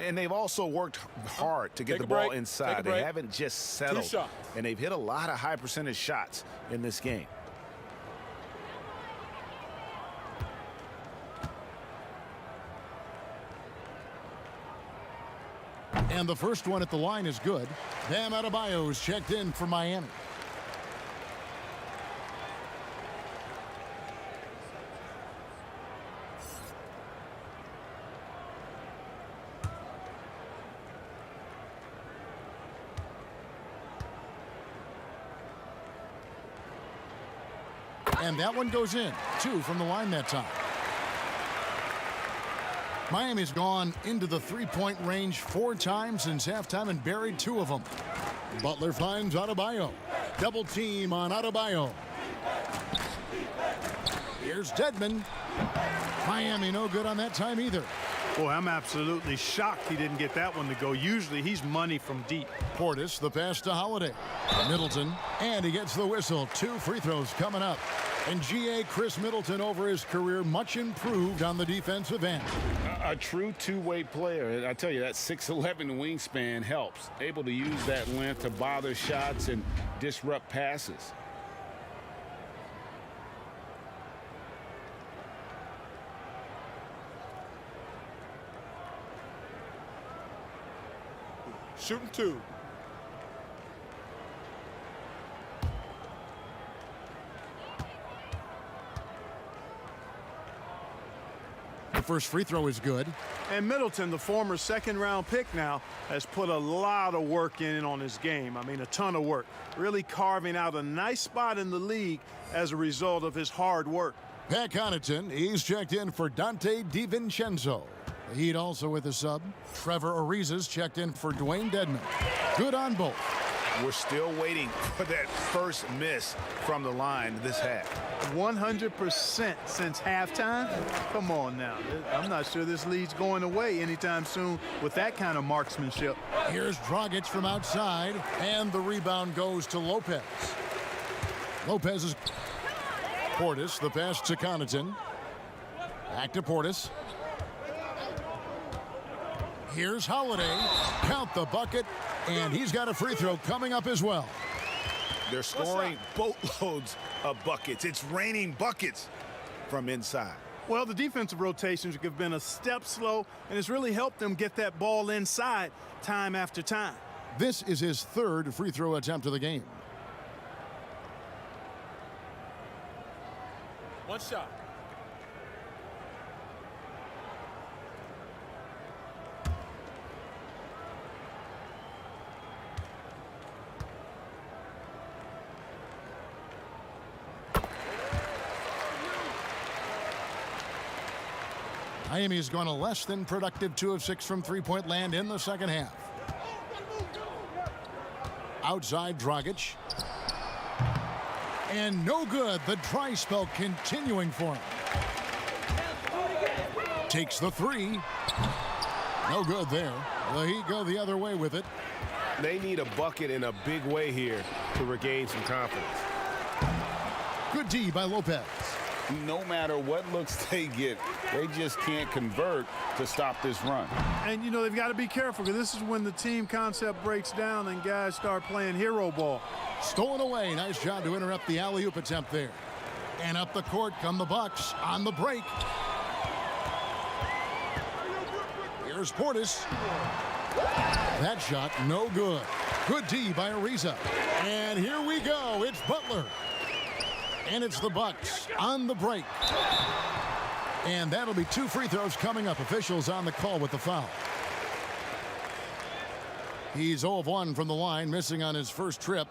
And they've also worked hard to get the ball inside. They haven't just settled. And they've hit a lot of high percentage shots in this game.
And the first one at the line is good. Bam Adebayo is checked in for Miami. And that one goes in. 2 from the line that time. Miami's gone into the three-point range 4 times since halftime and buried 2 of them. Butler finds Adebayo. Double team on Adebayo. Here's Dedmon. Miami no good on that time either.
Boy, I'm absolutely shocked he didn't get that one to go. Usually he's money from deep.
Portis, the pass to Holiday. Middleton, and he gets the whistle. 2 free throws coming up. And G.A. Chris Middleton over his career much improved on the defensive end.
A true two-way player. I tell you, that 6'11" wingspan helps. Able to use that length to bother shots and disrupt passes.
Shooting 2.
The first free throw is good.
And Middleton, the former second-round pick now, has put a lot of work in on his game. I mean, a ton of work. Really carving out a nice spot in the league as a result of his hard work.
Pat Connaughton, he's checked in for Dante DiVincenzo. The Heat also with a sub. Trevor Ariza's checked in for Dwayne Dedman. Good on both.
We're still waiting for that first miss from the line this half.
100% since halftime? Come on now. I'm not sure this lead's going away anytime soon with that kind of marksmanship.
Here's Dragic from outside, and the rebound goes to Lopez. Lopez is Portis, the pass to Connaughton. Back to Portis. Here's Holiday. Count the bucket, and he's got a free throw coming up as well.
They're scoring boatloads of buckets. It's raining buckets from inside.
Well, the defensive rotations have been a step slow, and it's really helped them get that ball inside time after time.
This is his third free throw attempt of the game.
One shot.
Miami's gone a less than productive 2 of 6 from three-point land in the second half. Outside Dragic. And no good. The dry spell continuing for him. Takes the three. No good there. The Heat go the other way with it.
They need a bucket in a big way here to regain some confidence.
Good D by Lopez.
No matter what looks they get, they just can't convert to stop this run.
And, you know, they've got to be careful because this is when the team concept breaks down and guys start playing hero ball.
Stolen away. Nice job to interrupt the alley-oop attempt there. And up the court come the Bucks on the break. Here's Portis. That shot no good. Good D by Ariza. And here we go. It's Butler. And it's the Bucks on the break. And that'll be 2 free throws coming up. Officials on the call with the foul. He's 0 of 1 from the line, missing on his first trip.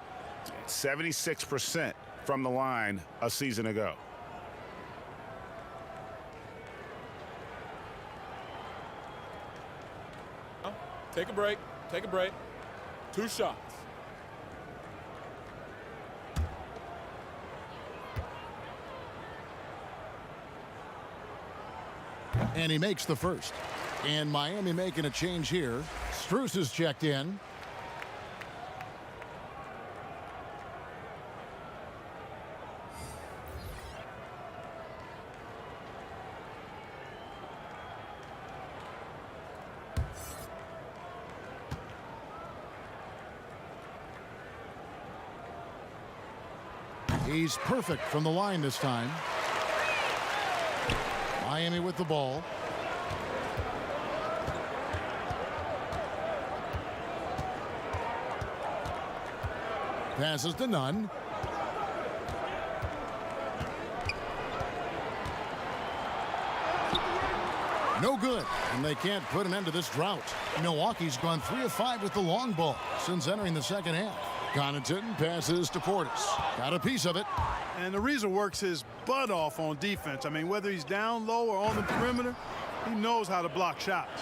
76% from the line a season ago.
Take a break. Take a break. 2 shots.
And he makes the first. And Miami making a change here. Strus is checked in. He's perfect from the line this time. Miami with the ball. Passes to Nunn. No good, and they can't put an end to this drought. Milwaukee's gone 3 of 5 with the long ball since entering the second half. Connaughton passes to Portis. Got a piece of it.
And Ariza works his butt off on defense. I mean, whether he's down low or on the perimeter, he knows how to block shots.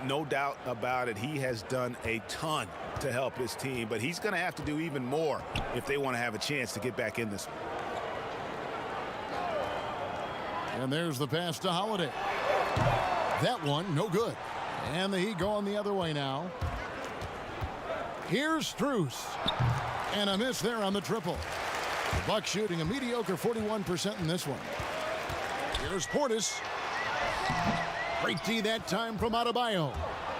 No doubt about it. He has done a ton to help his team, but he's going to have to do even more if they want to have a chance to get back in this one.
And there's the pass to Holiday. That one, no good. And the Heat going the other way now. Here's Strus. And a miss there on the triple. The Bucks shooting a mediocre 41% in this one. Here's Portis. Great D that time from Adebayo.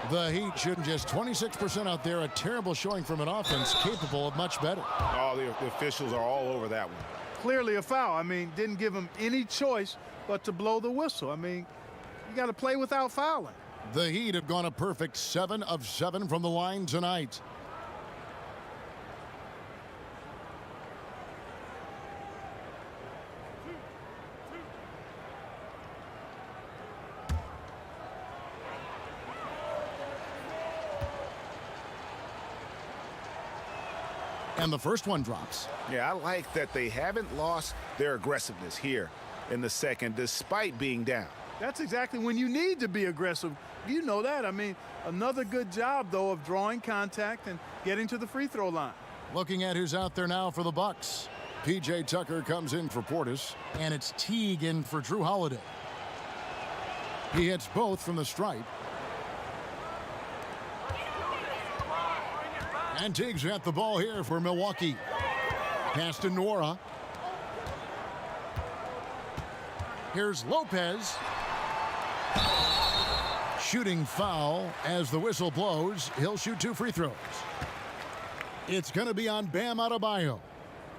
The Heat shooting just 26% out there. A terrible showing from an offense capable of much better.
Oh, the officials are all over that one.
Clearly a foul. I mean, didn't give him any choice but to blow the whistle. I mean, you got to play without fouling.
The Heat have gone a perfect 7 of 7 from the line tonight. And the first one drops.
Yeah, I like that they haven't lost their aggressiveness here in the second despite being down.
That's exactly when you need to be aggressive. You know that. I mean, another good job, though, of drawing contact and getting to the free throw line.
Looking at who's out there now for the Bucks. P.J. Tucker comes in for Portis, and it's Teague in for Drew Holiday. He hits both from the stripe. And Teague's got the ball here for Milwaukee. Pass to Nora. Here's Lopez. Shooting foul as the whistle blows. He'll shoot 2 free throws. It's going to be on Bam Adebayo.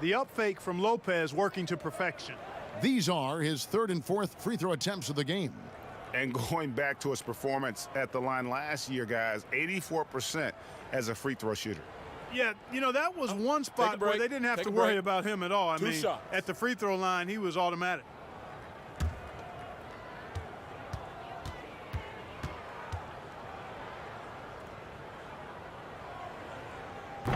The up fake from Lopez working to perfection.
These are his 3rd and 4th free throw attempts of the game.
And going back to his performance at the line last year, guys, 84% as a free throw shooter.
Yeah, you know, that was one spot where they didn't have to worry about him at all. I mean,
shots.
At the free throw line, he was automatic.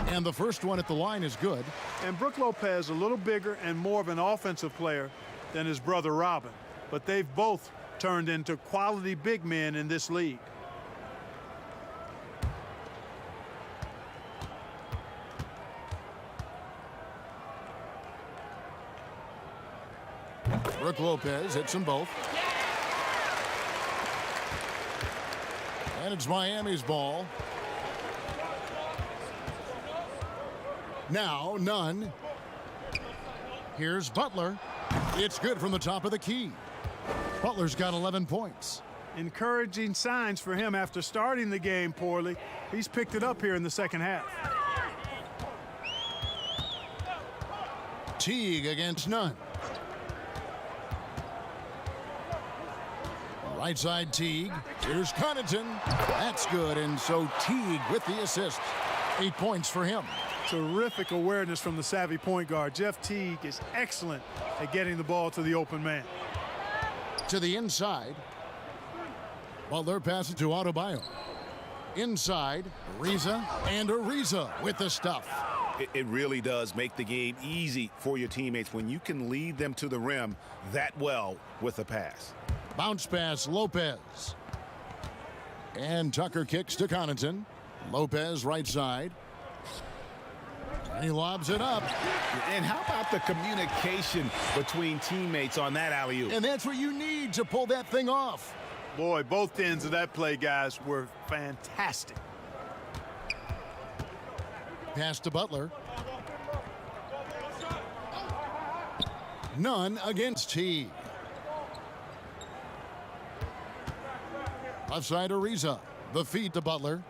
And the first one at the line is good.
And Brook Lopez a little bigger and more of an offensive player than his brother Robin. But they've both turned into quality big men in this league.
Brook Lopez hits them both. And it's Miami's ball. Now, none. Here's Butler. It's good from the top of the key. Butler's got 11 points.
Encouraging signs for him after starting the game poorly. He's picked it up here in the second half.
Teague against none. Right side Teague. Here's Connaughton. That's good, and so Teague with the assist. 8 points for him.
Terrific awareness from the savvy point guard. Jeff Teague is excellent at getting the ball to the open man.
To the inside. Butler passes to Adebayo. Inside, Ariza, and Ariza with the stuff.
It really does make the game easy for your teammates when you can lead them to the rim that well with a pass.
Bounce pass, Lopez. And Tucker kicks to Connaughton. Lopez right side. And he lobs it up.
And how about the communication between teammates on that alley-oop?
And that's what you need to pull that thing off.
Boy, both ends of that play, guys, were fantastic.
Pass to Butler. None against Teague. Left side Ariza. The feed to Butler.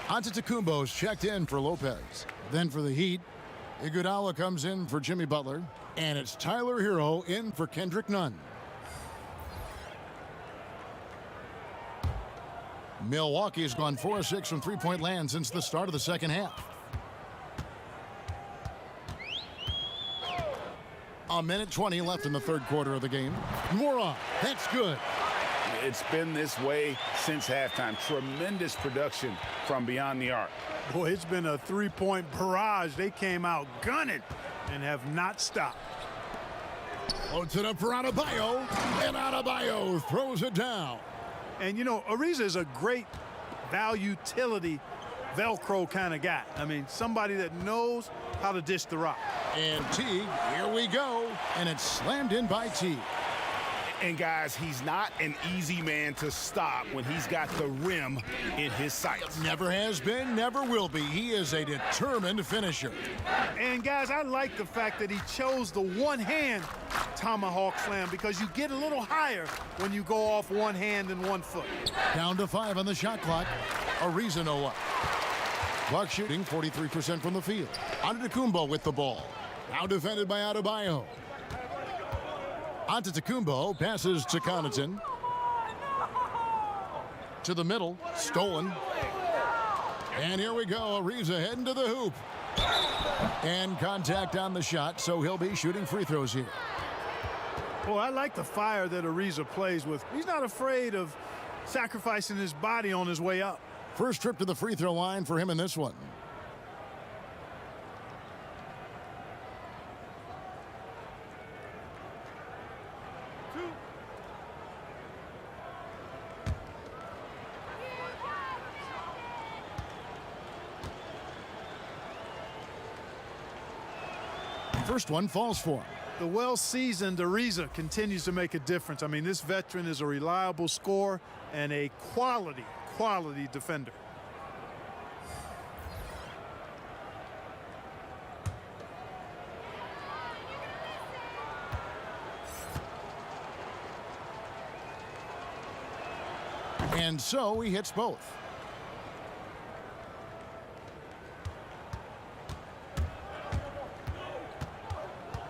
Antetokounmpo's checked in for Lopez. Then for the Heat, Iguodala comes in for Jimmy Butler. And it's Tyler Hero in for Kendrick Nunn. Milwaukee has gone 4 of 6 from three-point land since the start of the second half. A minute 20 left in the third quarter of the game. Nora, that's good.
It's been this way since halftime. Tremendous production from beyond the arc.
Boy, it's been a three-point barrage. They came out gunning and have not stopped.
Loads it up for Adebayo, and Adebayo throws it down.
And, you know, Ariza is a great value-utility Velcro kind of guy. I mean, somebody that knows how to dish the rock.
And Teague, here we go. And it's slammed in by Teague.
And, guys, he's not an easy man to stop when he's got the rim in his sights.
Never has been, never will be. He is a determined finisher.
And, guys, I like the fact that he chose the one-hand tomahawk slam because you get a little higher when you go off one hand and 1 foot.
Down to 5 on the shot clock. Ariza no up. Buck shooting 43% from the field. Antetokounmpo with the ball. Now defended by Adebayo. Antetokounmpo passes to Connaughton. To the middle, stolen. And here we go, Ariza heading to the hoop. And contact on the shot, so he'll be shooting free throws here.
Well, I like the fire that Ariza plays with. He's not afraid of sacrificing his body on his way up.
First trip to the free throw line for him in this one. first one falls for him.
The well-seasoned Ariza continues to make a difference. I mean, this veteran is a reliable scorer and a quality defender.
And so he hits both.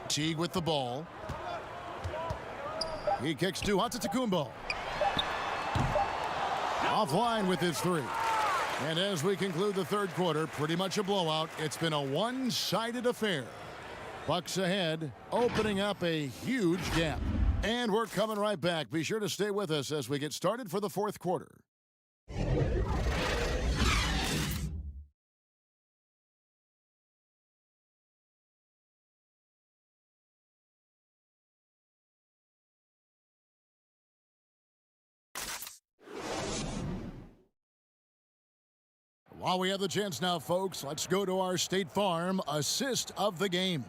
Teague with the ball. He kicks to Antetokounmpo. Offline with his three. And as we conclude the third quarter, pretty much a blowout. It's been a one-sided affair. Bucks ahead, opening up a huge gap. And we're coming right back. Be sure to stay with us as we get started for the fourth quarter. While we have the chance now, folks, let's go to our State Farm assist of the game.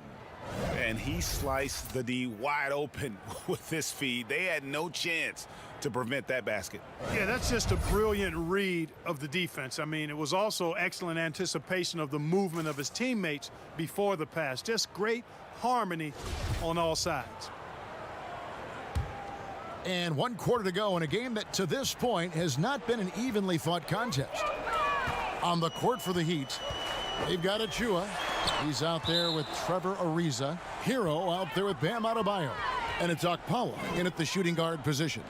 And he sliced the D wide open with this feed. They had no chance to prevent that basket.
Yeah, that's just a brilliant read of the defense. I mean, it was also excellent anticipation of the movement of his teammates before the pass. Just great harmony on all sides.
And 1 quarter to go in a game that to this point has not been an evenly fought contest. On the court for the Heat, they've got Achua. He's out there with Trevor Ariza. Hero out there with Bam Adebayo. And it's Okpala in at the shooting guard position.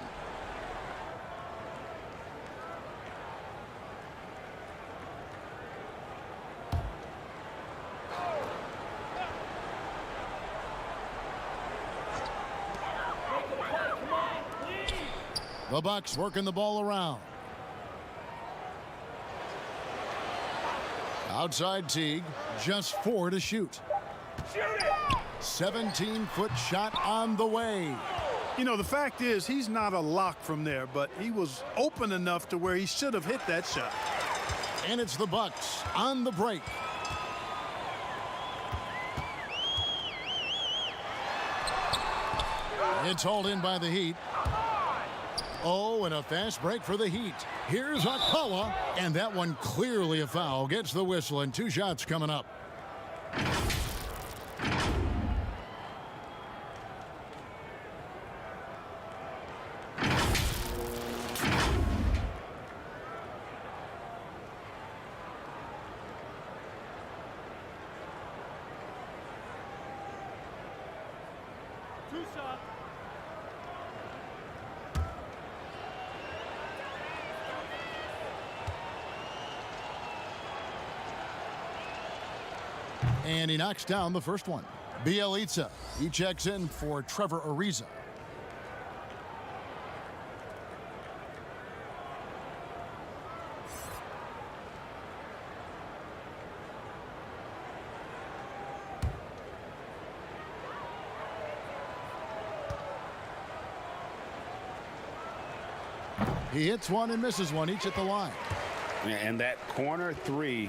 The Bucks working the ball around. Outside Teague, just 4 to shoot. 17-foot shot on the way.
You know, the fact is he's not a lock from there, but he was open enough to where he should have hit that shot.
And it's the Bucks on the break. It's hauled in by the Heat. Oh, and a fast break for the Heat. Here's Okpala, and that one clearly a foul. Gets the whistle, and 2 shots coming up. And he knocks down the first one. Bielitsa, he checks in for Trevor Ariza. He hits one and misses one, each at the line.
And that corner three,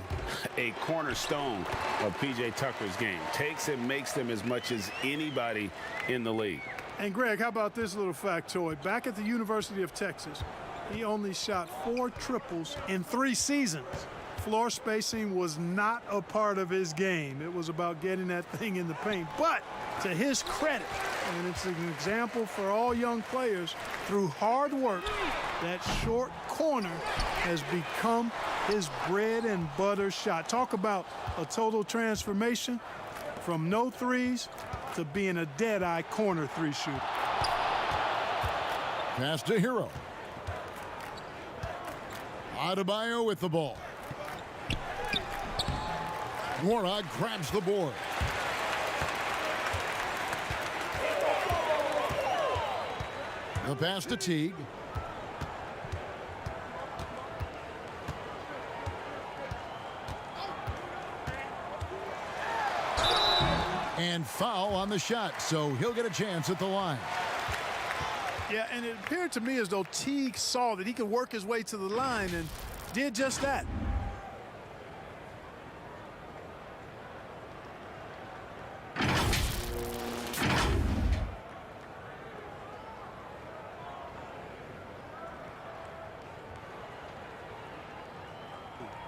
a cornerstone of P.J. Tucker's game. Takes and makes them as much as anybody in the league.
And Greg, how about this little factoid? Back at the University of Texas, he only shot 4 triples in 3 seasons. Floor spacing was not a part of his game. It was about getting that thing in the paint. But to his credit, and it's an example for all young players, through hard work, that short corner has become his bread and butter shot. Talk about a total transformation from no threes to being a dead-eye corner 3 shooter.
Pass to Hero. Adebayo with the ball. Warnock grabs the board. The pass to Teague. And foul on the shot, so he'll get a chance at the line.
Yeah, and it appeared to me as though Teague saw that he could work his way to the line and did just that.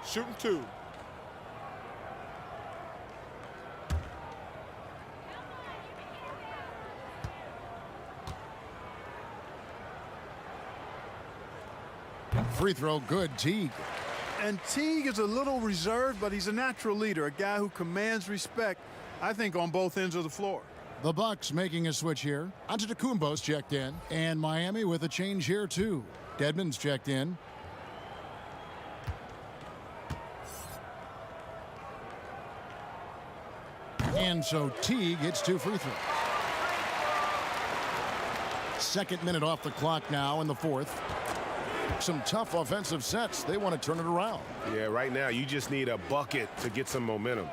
Shooting 2.
Free throw good, Teague.
And Teague is a little reserved, but he's a natural leader, a guy who commands respect, I think, on both ends of the floor.
The Bucks making a switch here. Antetokounmpo's checked in. And Miami with a change here, too. Dedmon's checked in. And so Teague hits 2 free throws. Second minute off the clock now in the fourth. Some tough offensive sets. They want to turn it around.
Yeah, right now you just need a bucket to get some momentum.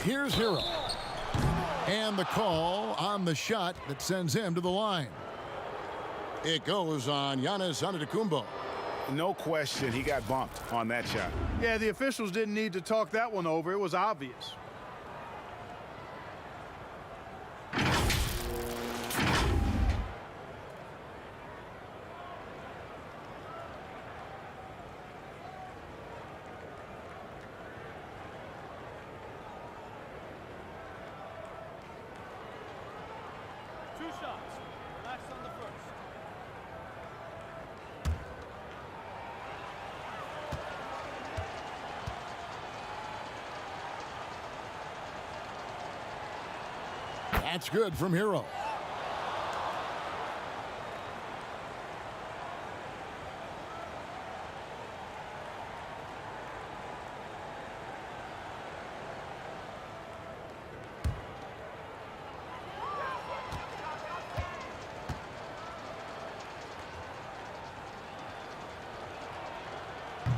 Here's Hero. And the call on the shot that sends him to the line. It goes on Giannis Antetokounmpo.
No question he got bumped on that shot.
Yeah, the officials didn't need to talk that one over. It was obvious.
That's good from Hero.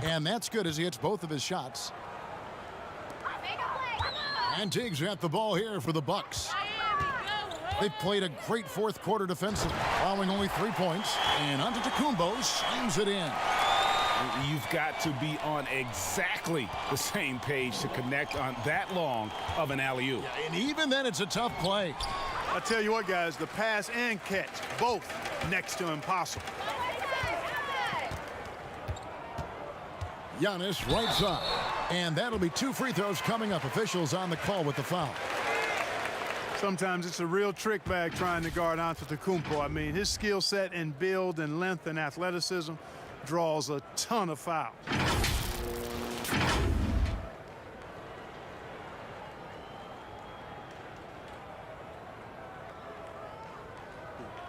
And that's good as he hits both of his shots. And Teague's got the ball here for the Bucks. They've played a great fourth quarter defensive, allowing only 3 points, and Antetokounmpo slams it in.
You've got to be on exactly the same page to connect on that long of an alley-oop.
Yeah, and even then, it's a tough play.
I tell you what, guys, the pass and catch, both next to impossible.
Giannis right side. And that'll be 2 free throws coming up. Officials on the call with the foul.
Sometimes it's a real trick bag trying to guard Antetokounmpo. I mean, his skill set in build and length and athleticism draws a ton of fouls.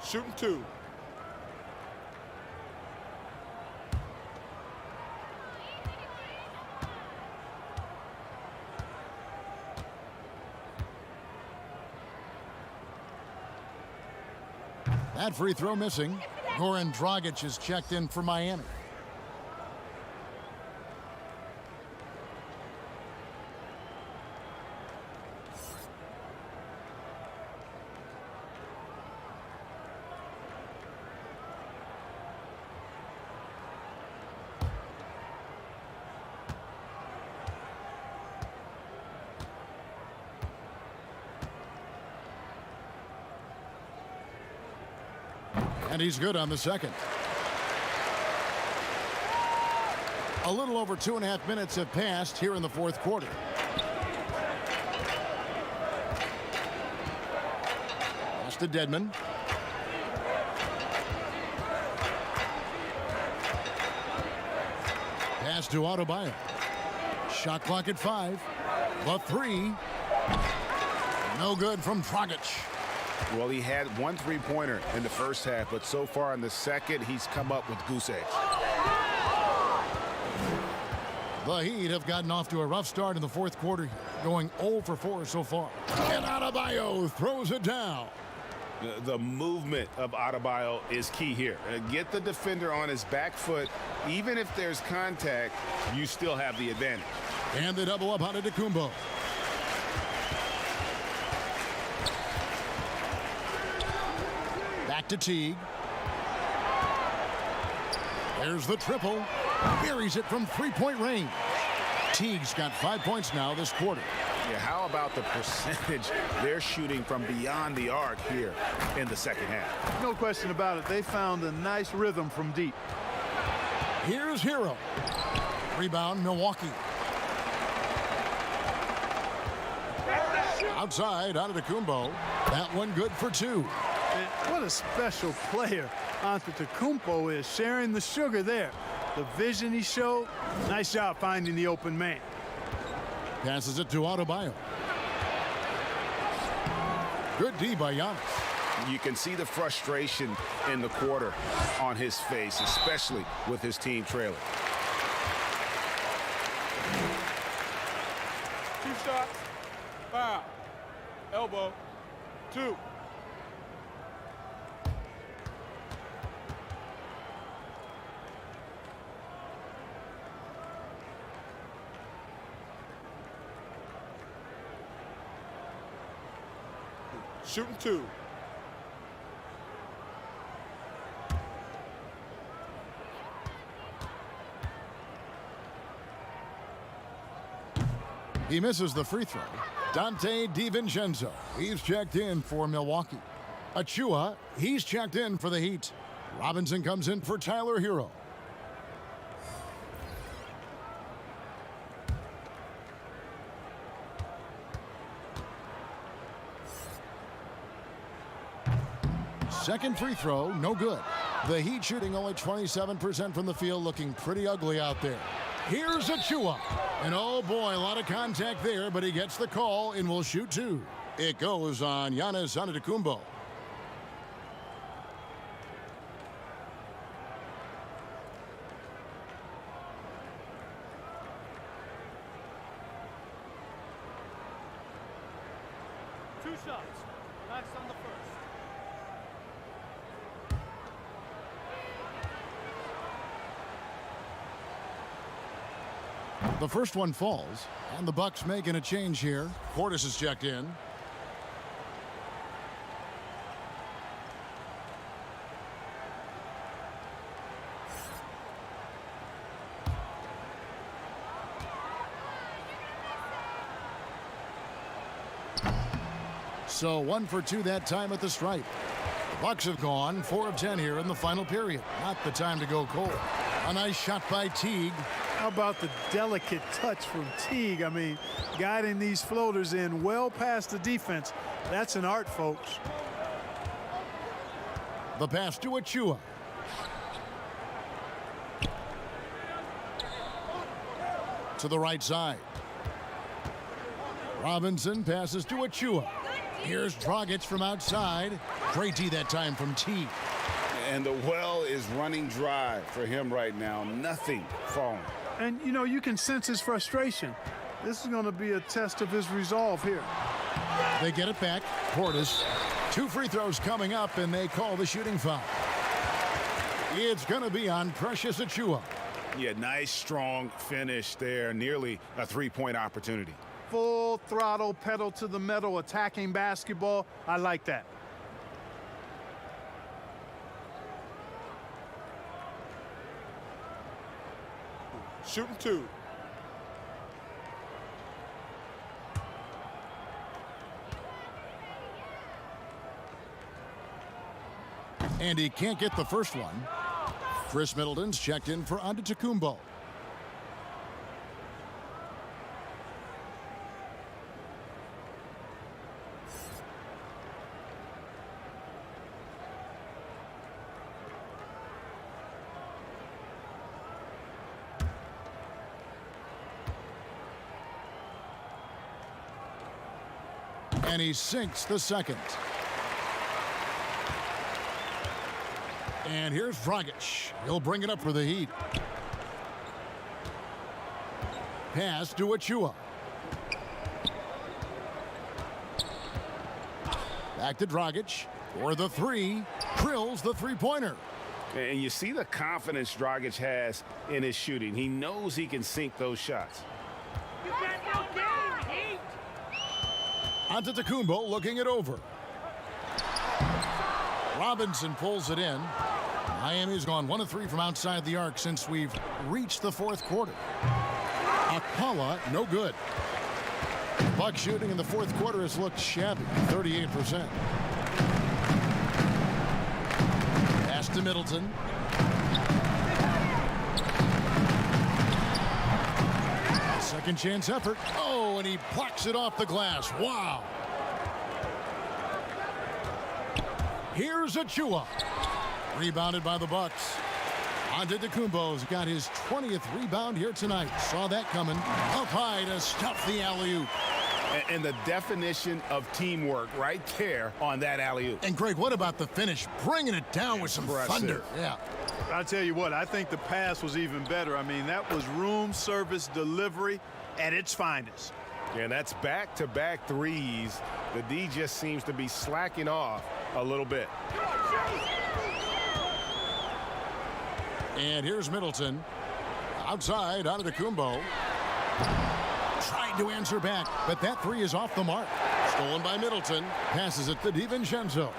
Shooting 2.
That free throw missing. Goran Dragic is checked in for Miami. And he's good on the second. A little over 2.5 minutes have passed here in the fourth quarter. Pass to Dedmon. Pass to Adebayo. Shot clock at 5. The 3. No good from Dragic.
Well, he had 1 3-pointer in the first half, but so far in the second, he's come up with goose eggs.
The Heat have gotten off to a rough start in the fourth quarter, going 0 for 4 so far. And Adebayo throws it down.
The movement of Adebayo is key here. Get the defender on his back foot. Even if there's contact, you still have the advantage.
And they double up Antetokounmpo. Back to Teague. There's the triple. Buries it from 3-point range. Teague's got 5 points now this quarter.
Yeah, how about the percentage they're shooting from beyond the arc here in the second half?
No question about it. They found a nice rhythm from deep.
Here's Hero. Rebound, Milwaukee. Outside, Antetokounmpo. That one good for two.
And what a special player Antetokounmpo is, sharing the sugar there. The vision he showed, nice job finding the open man.
Passes it to Adebayo. Good D by Giannis.
You can see the frustration in the quarter on his face, especially with his team trailing.
2 shots, foul, elbow, 2. Shooting 2.
He misses the free throw. Dante DiVincenzo. He's checked in for Milwaukee. Achua, he's checked in for the Heat. Robinson comes in for Tyler Hero. Second free throw, no good. The Heat shooting only 27% from the field, looking pretty ugly out there. Here's Achua. And oh boy, a lot of contact there, but he gets the call and will shoot 2. It goes on Giannis Antetokounmpo.
Two shots. That's on the first.
The first one falls, and the Bucks making a change here. Portis is checked in. So 1 for 2 that time at the stripe. The Bucks have gone 4 of 10 here in the final period. Not the time to go cold. A nice shot by Teague.
How about the delicate touch from Teague? I mean, guiding these floaters in well past the defense. That's an art, folks.
The pass to Achua. To the right side. Robinson passes to Achua. Here's Dragic from outside. Great D that time from Teague.
And the well is running dry for him right now. Nothing falling.
And, you know, you can sense his frustration. This is going to be a test of his resolve here.
They get it back. Portis. 2 free throws coming up, and they call the shooting foul. It's going to be on Precious Achua.
Yeah, nice, strong finish there. Nearly a 3-point opportunity.
Full throttle, pedal to the metal, attacking basketball. I like that.
Shooting 2.
And he can't get the first one. Chris Middleton's checked in for Antetokounmpo. And he sinks the second. And here's Dragic. He'll bring it up for the Heat. Pass to Achua. Back to Dragic for the 3. Drills the 3-pointer.
And you see the confidence Dragic has in his shooting. He knows he can sink those shots.
You got no game, Heat.
Antetokounmpo looking it over. Robinson pulls it in. Miami's gone 1 of 3 from outside the arc since we've reached the 4th quarter. Akpala, no good. Bucks shooting in the 4th quarter has looked shabby, 38%. Pass to Middleton. Second chance effort. Oh, and he plucks it off the glass. Wow. Here's Achua. Rebounded by the Bucks. Antetokounmpo's got his 20th rebound here tonight. Saw that coming. Up high to stuff the alley-oop.
And the definition of teamwork right there on that alley-oop.
And Greg, what about the finish? Bringing it down with some thunder. Yeah.
I tell you what, I think the pass was even better. I mean, that was room service delivery at its finest.
And that's back-to-back threes. The D just seems to be slacking off a little bit.
And here's Middleton. Outside, Antetokounmpo. Tried to answer back, but that three is off the mark. Stolen by Middleton. Passes it to DiVincenzo.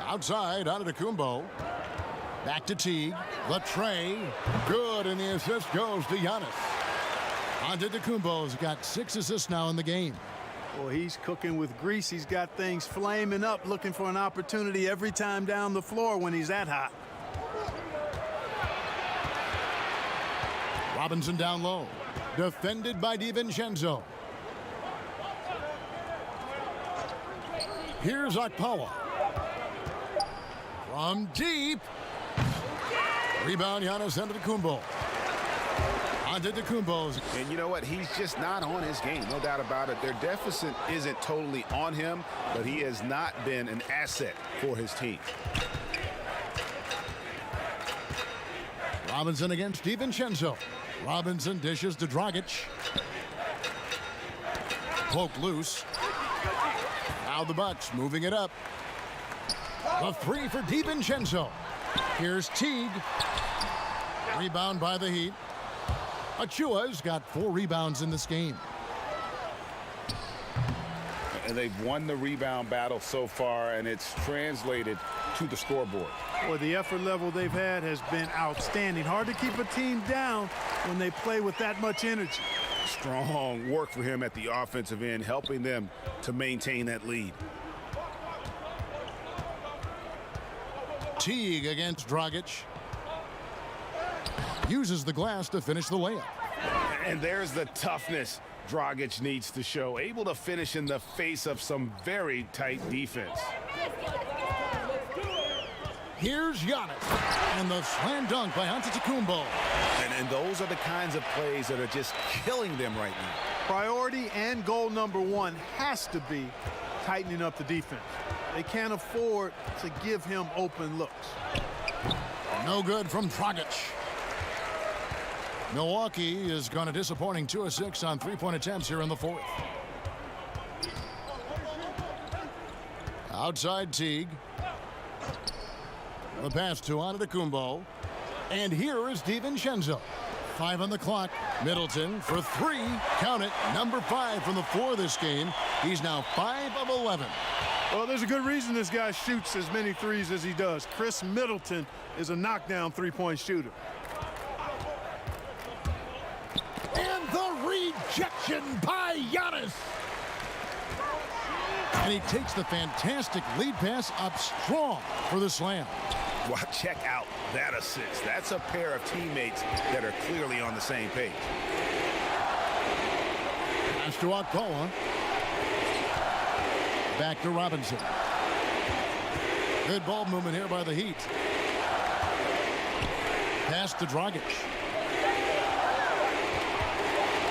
Outside, Antetokounmpo. Back to Teague. The tray. Good, and the assist goes to Giannis. Antetokounmpo's got 6 assists now in the game.
Well, he's cooking with grease. He's got things flaming up, looking for an opportunity every time down the floor when he's that hot.
Robinson down low. Defended by DiVincenzo. Here's Okpala. From deep. Rebound, Giannis Antetokounmpo. Antetokounmpo's.
And you know what? He's just not on his game. No doubt about it. Their deficit isn't totally on him, but he has not been an asset for his team.
Robinson against DiVincenzo. Robinson dishes to Dragic. Poke loose. Now the Bucks moving it up. A three for DiVincenzo. Here's Teague. Rebound by the Heat. Achua's got 4 rebounds in this game.
And they've won the rebound battle so far, and it's translated to the scoreboard.
Well, the effort level they've had has been outstanding. Hard to keep a team down when they play with that much energy.
Strong work for him at the offensive end, helping them to maintain that lead.
Teague against Dragic. Uses the glass to finish the layup.
And there's the toughness Dragic needs to show. Able to finish in the face of some very tight defense.
Here's Giannis. And the slam dunk by Antetokounmpo.
And those are the kinds of plays that are just killing them right now.
Priority and goal number 1 has to be tightening up the defense. They can't afford to give him open looks.
No good from Dragic. Milwaukee is going to disappointing 2 of 6 on 3-point attempts here in the 4th. Outside Teague. The pass to Antetokounmpo. And here is DiVincenzo. 5 on the clock. Middleton for 3. Count it. Number 5 from the floor this game. He's now 5 of 11.
Well, there's a good reason this guy shoots as many threes as he does. Chris Middleton is a knockdown 3-point shooter.
And the rejection by Giannis. And he takes the fantastic lead pass up strong for the slam.
Well, check out that assist. That's a pair of teammates that are clearly on the same page.
Pass to Okpala. Back to Robinson. Good ball movement here by the Heat. Pass to Dragic.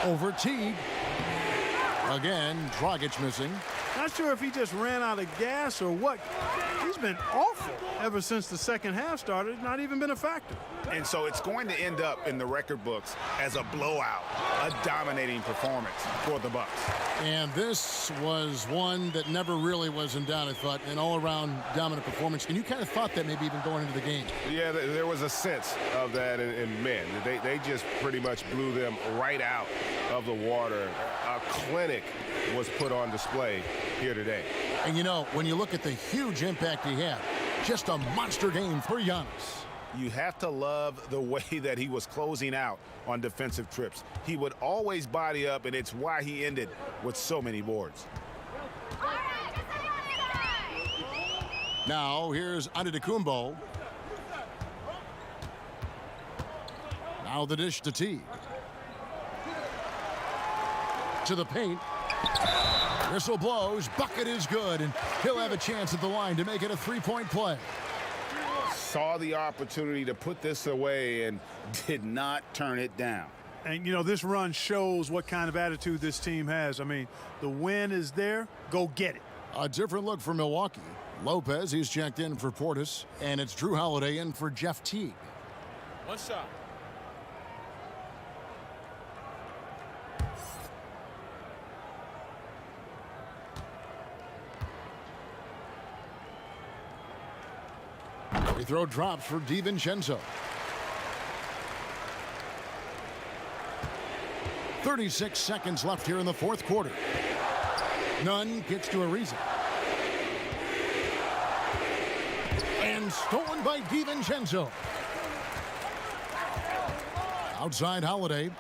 Over Teague. Again, Dragic missing.
Not sure if he just ran out of gas or what. He's been awful ever since the second half started. Not even been a factor.
And so it's going to end up in the record books as a blowout, a dominating performance for the Bucks.
And this was one that never really was in doubt, I thought, an all-around dominant performance. And you kind of thought that maybe even going into the game.
Yeah, there was a sense of that, and man, they just pretty much blew them right out of the water. A clinic was put on display here today.
And you know, when you look at the huge impact he had, just a monster game for Giannis.
You have to love the way that he was closing out on defensive trips. He would always body up, and it's why he ended with so many boards.
Now, here's Antetokounmpo. Now the dish to Teague. To the paint. Whistle blows. Bucket is good, and he'll have a chance at the line to make it a three-point play.
Saw the opportunity to put this away and did not turn it down.
And, you know, this run shows what kind of attitude this team has. I mean, the win is there. Go get it.
A different look for Milwaukee. Lopez, he's checked in for Portis, and it's Drew Holiday in for Jeff Teague.
One shot.
Free throw drops for DiVincenzo. 36 seconds left here in the fourth quarter. Nunn gets to Ariza. And stolen by DiVincenzo. Outside Holiday.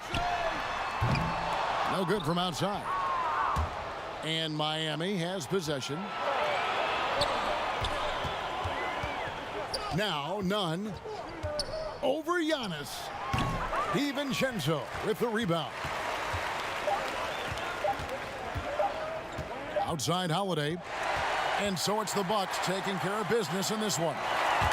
No good from outside. And Miami has possession. Now Nunn over Giannis. DiVincenzo with the rebound. Outside Holiday. And so it's the Bucks taking care of business in this one.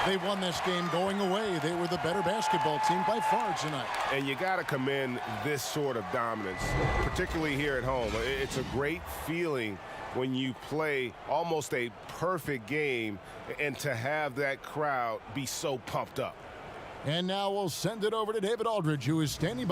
They won this game going away. They were the better basketball team by far tonight.
And you got to commend this sort of dominance, particularly here at home. It's a great feeling when you play almost a perfect game and to have that crowd be so pumped up.
And now we'll send it over to David Aldridge, who is standing by.